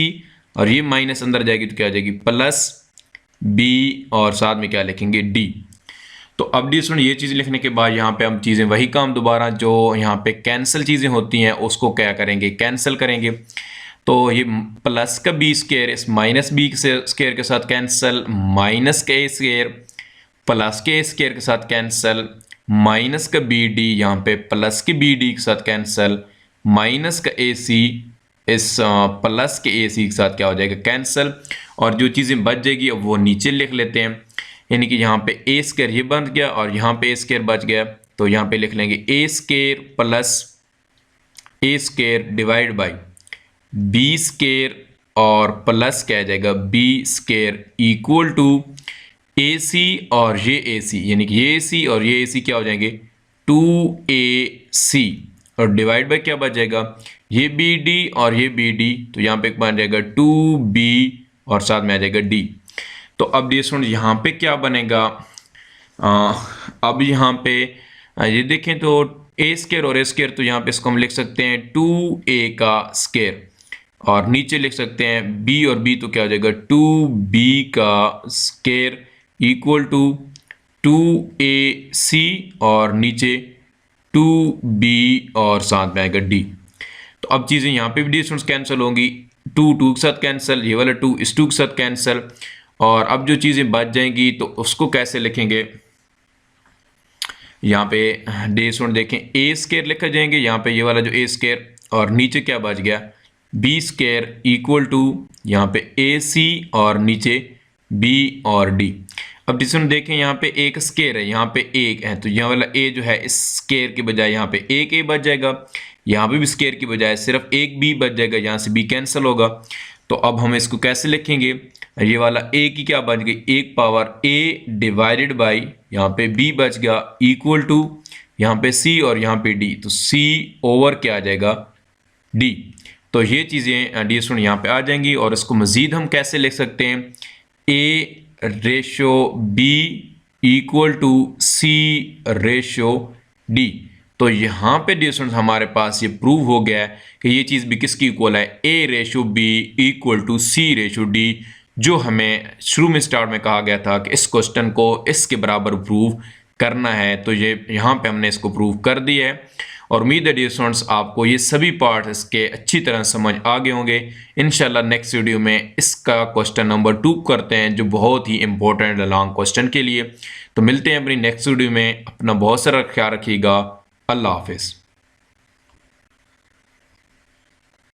और ये माइनस अंदर जाएगी तो क्या आ जाएगी प्लस b और साथ में क्या लिखेंगे d। तो अब डी स्टूडेंट ये चीज़ लिखने के बाद यहाँ पे हम चीज़ें वही काम दोबारा जो यहाँ पे कैंसिल चीज़ें होती हैं उसको क्या करेंगे, कैंसिल करेंगे। तो ये प्लस का b स्क्वायर इस माइनस b स्क्वायर के साथ कैंसिल, माइनस का a स्क्वायर प्लस के a स्क्वायर के साथ कैंसिल, माइनस का bd यहाँ पे प्लस के bd के साथ कैंसिल, माइनस का ac इस प्लस के ac के साथ क्या हो जाएगा कैंसिल। और जो चीज़ें बच जाएगी अब वो नीचे लिख लेते हैं, यानी कि यहाँ पे a स्क्वायर ये बन गया और यहाँ पे a स्क्वायर बच गया। तो यहाँ पे लिख लेंगे a square plus a square divide by b square और प्लस क्या आ जाएगा b square equal to ac और ये ac, यानी कि ये ac और ये ac क्या हो जाएंगे 2ac और डिवाइड बाई क्या बच जाएगा ये bd और ये bd, तो यहाँ पे बन जाएगा 2b और साथ में आ जाएगा d। तो अब डियर स्टूडेंट यहाँ पे क्या बनेगा, अब यहाँ पे ये देखें तो a स्क्वायर और a स्क्वायर, तो यहाँ पे इसको हम लिख सकते हैं 2a का स्क्वायर और नीचे लिख सकते हैं b और b, तो क्या हो जाएगा 2b का स्क्वायर इक्वल टू 2ac और नीचे 2b और साथ में आएगा d। तो अब चीज़ें यहाँ पे भी डिस्टेंस कैंसिल होंगी, 2 2 के साथ कैंसिल, ये वाला 2 इस 2 के साथ कैंसिल। और अब जो चीज़ें बच जाएंगी तो उसको कैसे लिखेंगे, यहाँ पे डिस्टेंस देखें a स्क्वायर लिखा जाएंगे, यहाँ पे ये वाला जो a स्क्वायर और नीचे क्या बच गया b स्क्वायर इक्वल टू यहाँ पे ac और नीचे b और d। अब डिस्टेंस देखें यहाँ पे एक स्क्वायर है, यहाँ पे एक है, तो यहाँ वाला a जो है इस स्क्वायर के बजाय यहाँ पे एक a बच जाएगा, यहाँ पे भी स्क्वायर की बजाय सिर्फ एक b बच जाएगा, यहाँ से b कैंसिल होगा। तो अब हम इसको कैसे लिखेंगे, ये वाला a की क्या बन गई, एक पावर a डिवाइडेड बाई यहाँ पे b बच गया इक्वल टू यहाँ पे c और यहाँ पे d, तो c ओवर क्या आ जाएगा d। तो ये चीज़ें डी स्टूडेंट यहाँ पे आ जाएंगी। और इसको मज़ीद हम कैसे लिख सकते हैं, a ratio b equal to c ratio d। तो यहाँ पे डी स्टूडेंट हमारे पास ये प्रूव हो गया है कि ये चीज़ भी किसकी इक्वल है, a ratio b equal to c ratio d, जो हमें शुरू में स्टार्ट में कहा गया था कि इस क्वेश्चन को इसके बराबर प्रूव करना है। तो ये यहाँ पे हमने इसको प्रूव कर दिया है। और उम्मीद है डियर स्टूडेंट्स आपको ये सभी पार्ट इसके अच्छी तरह समझ आ गए होंगे। इंशाल्लाह नेक्स्ट वीडियो में इसका क्वेश्चन नंबर 2 करते हैं, जो बहुत ही इंपॉर्टेंट लॉन्ग क्वेश्चन के लिए। तो मिलते हैं अपनी नेक्स्ट वीडियो में, अपना बहुत सारा ख्याल रखिएगा। अल्लाह हाफिज़।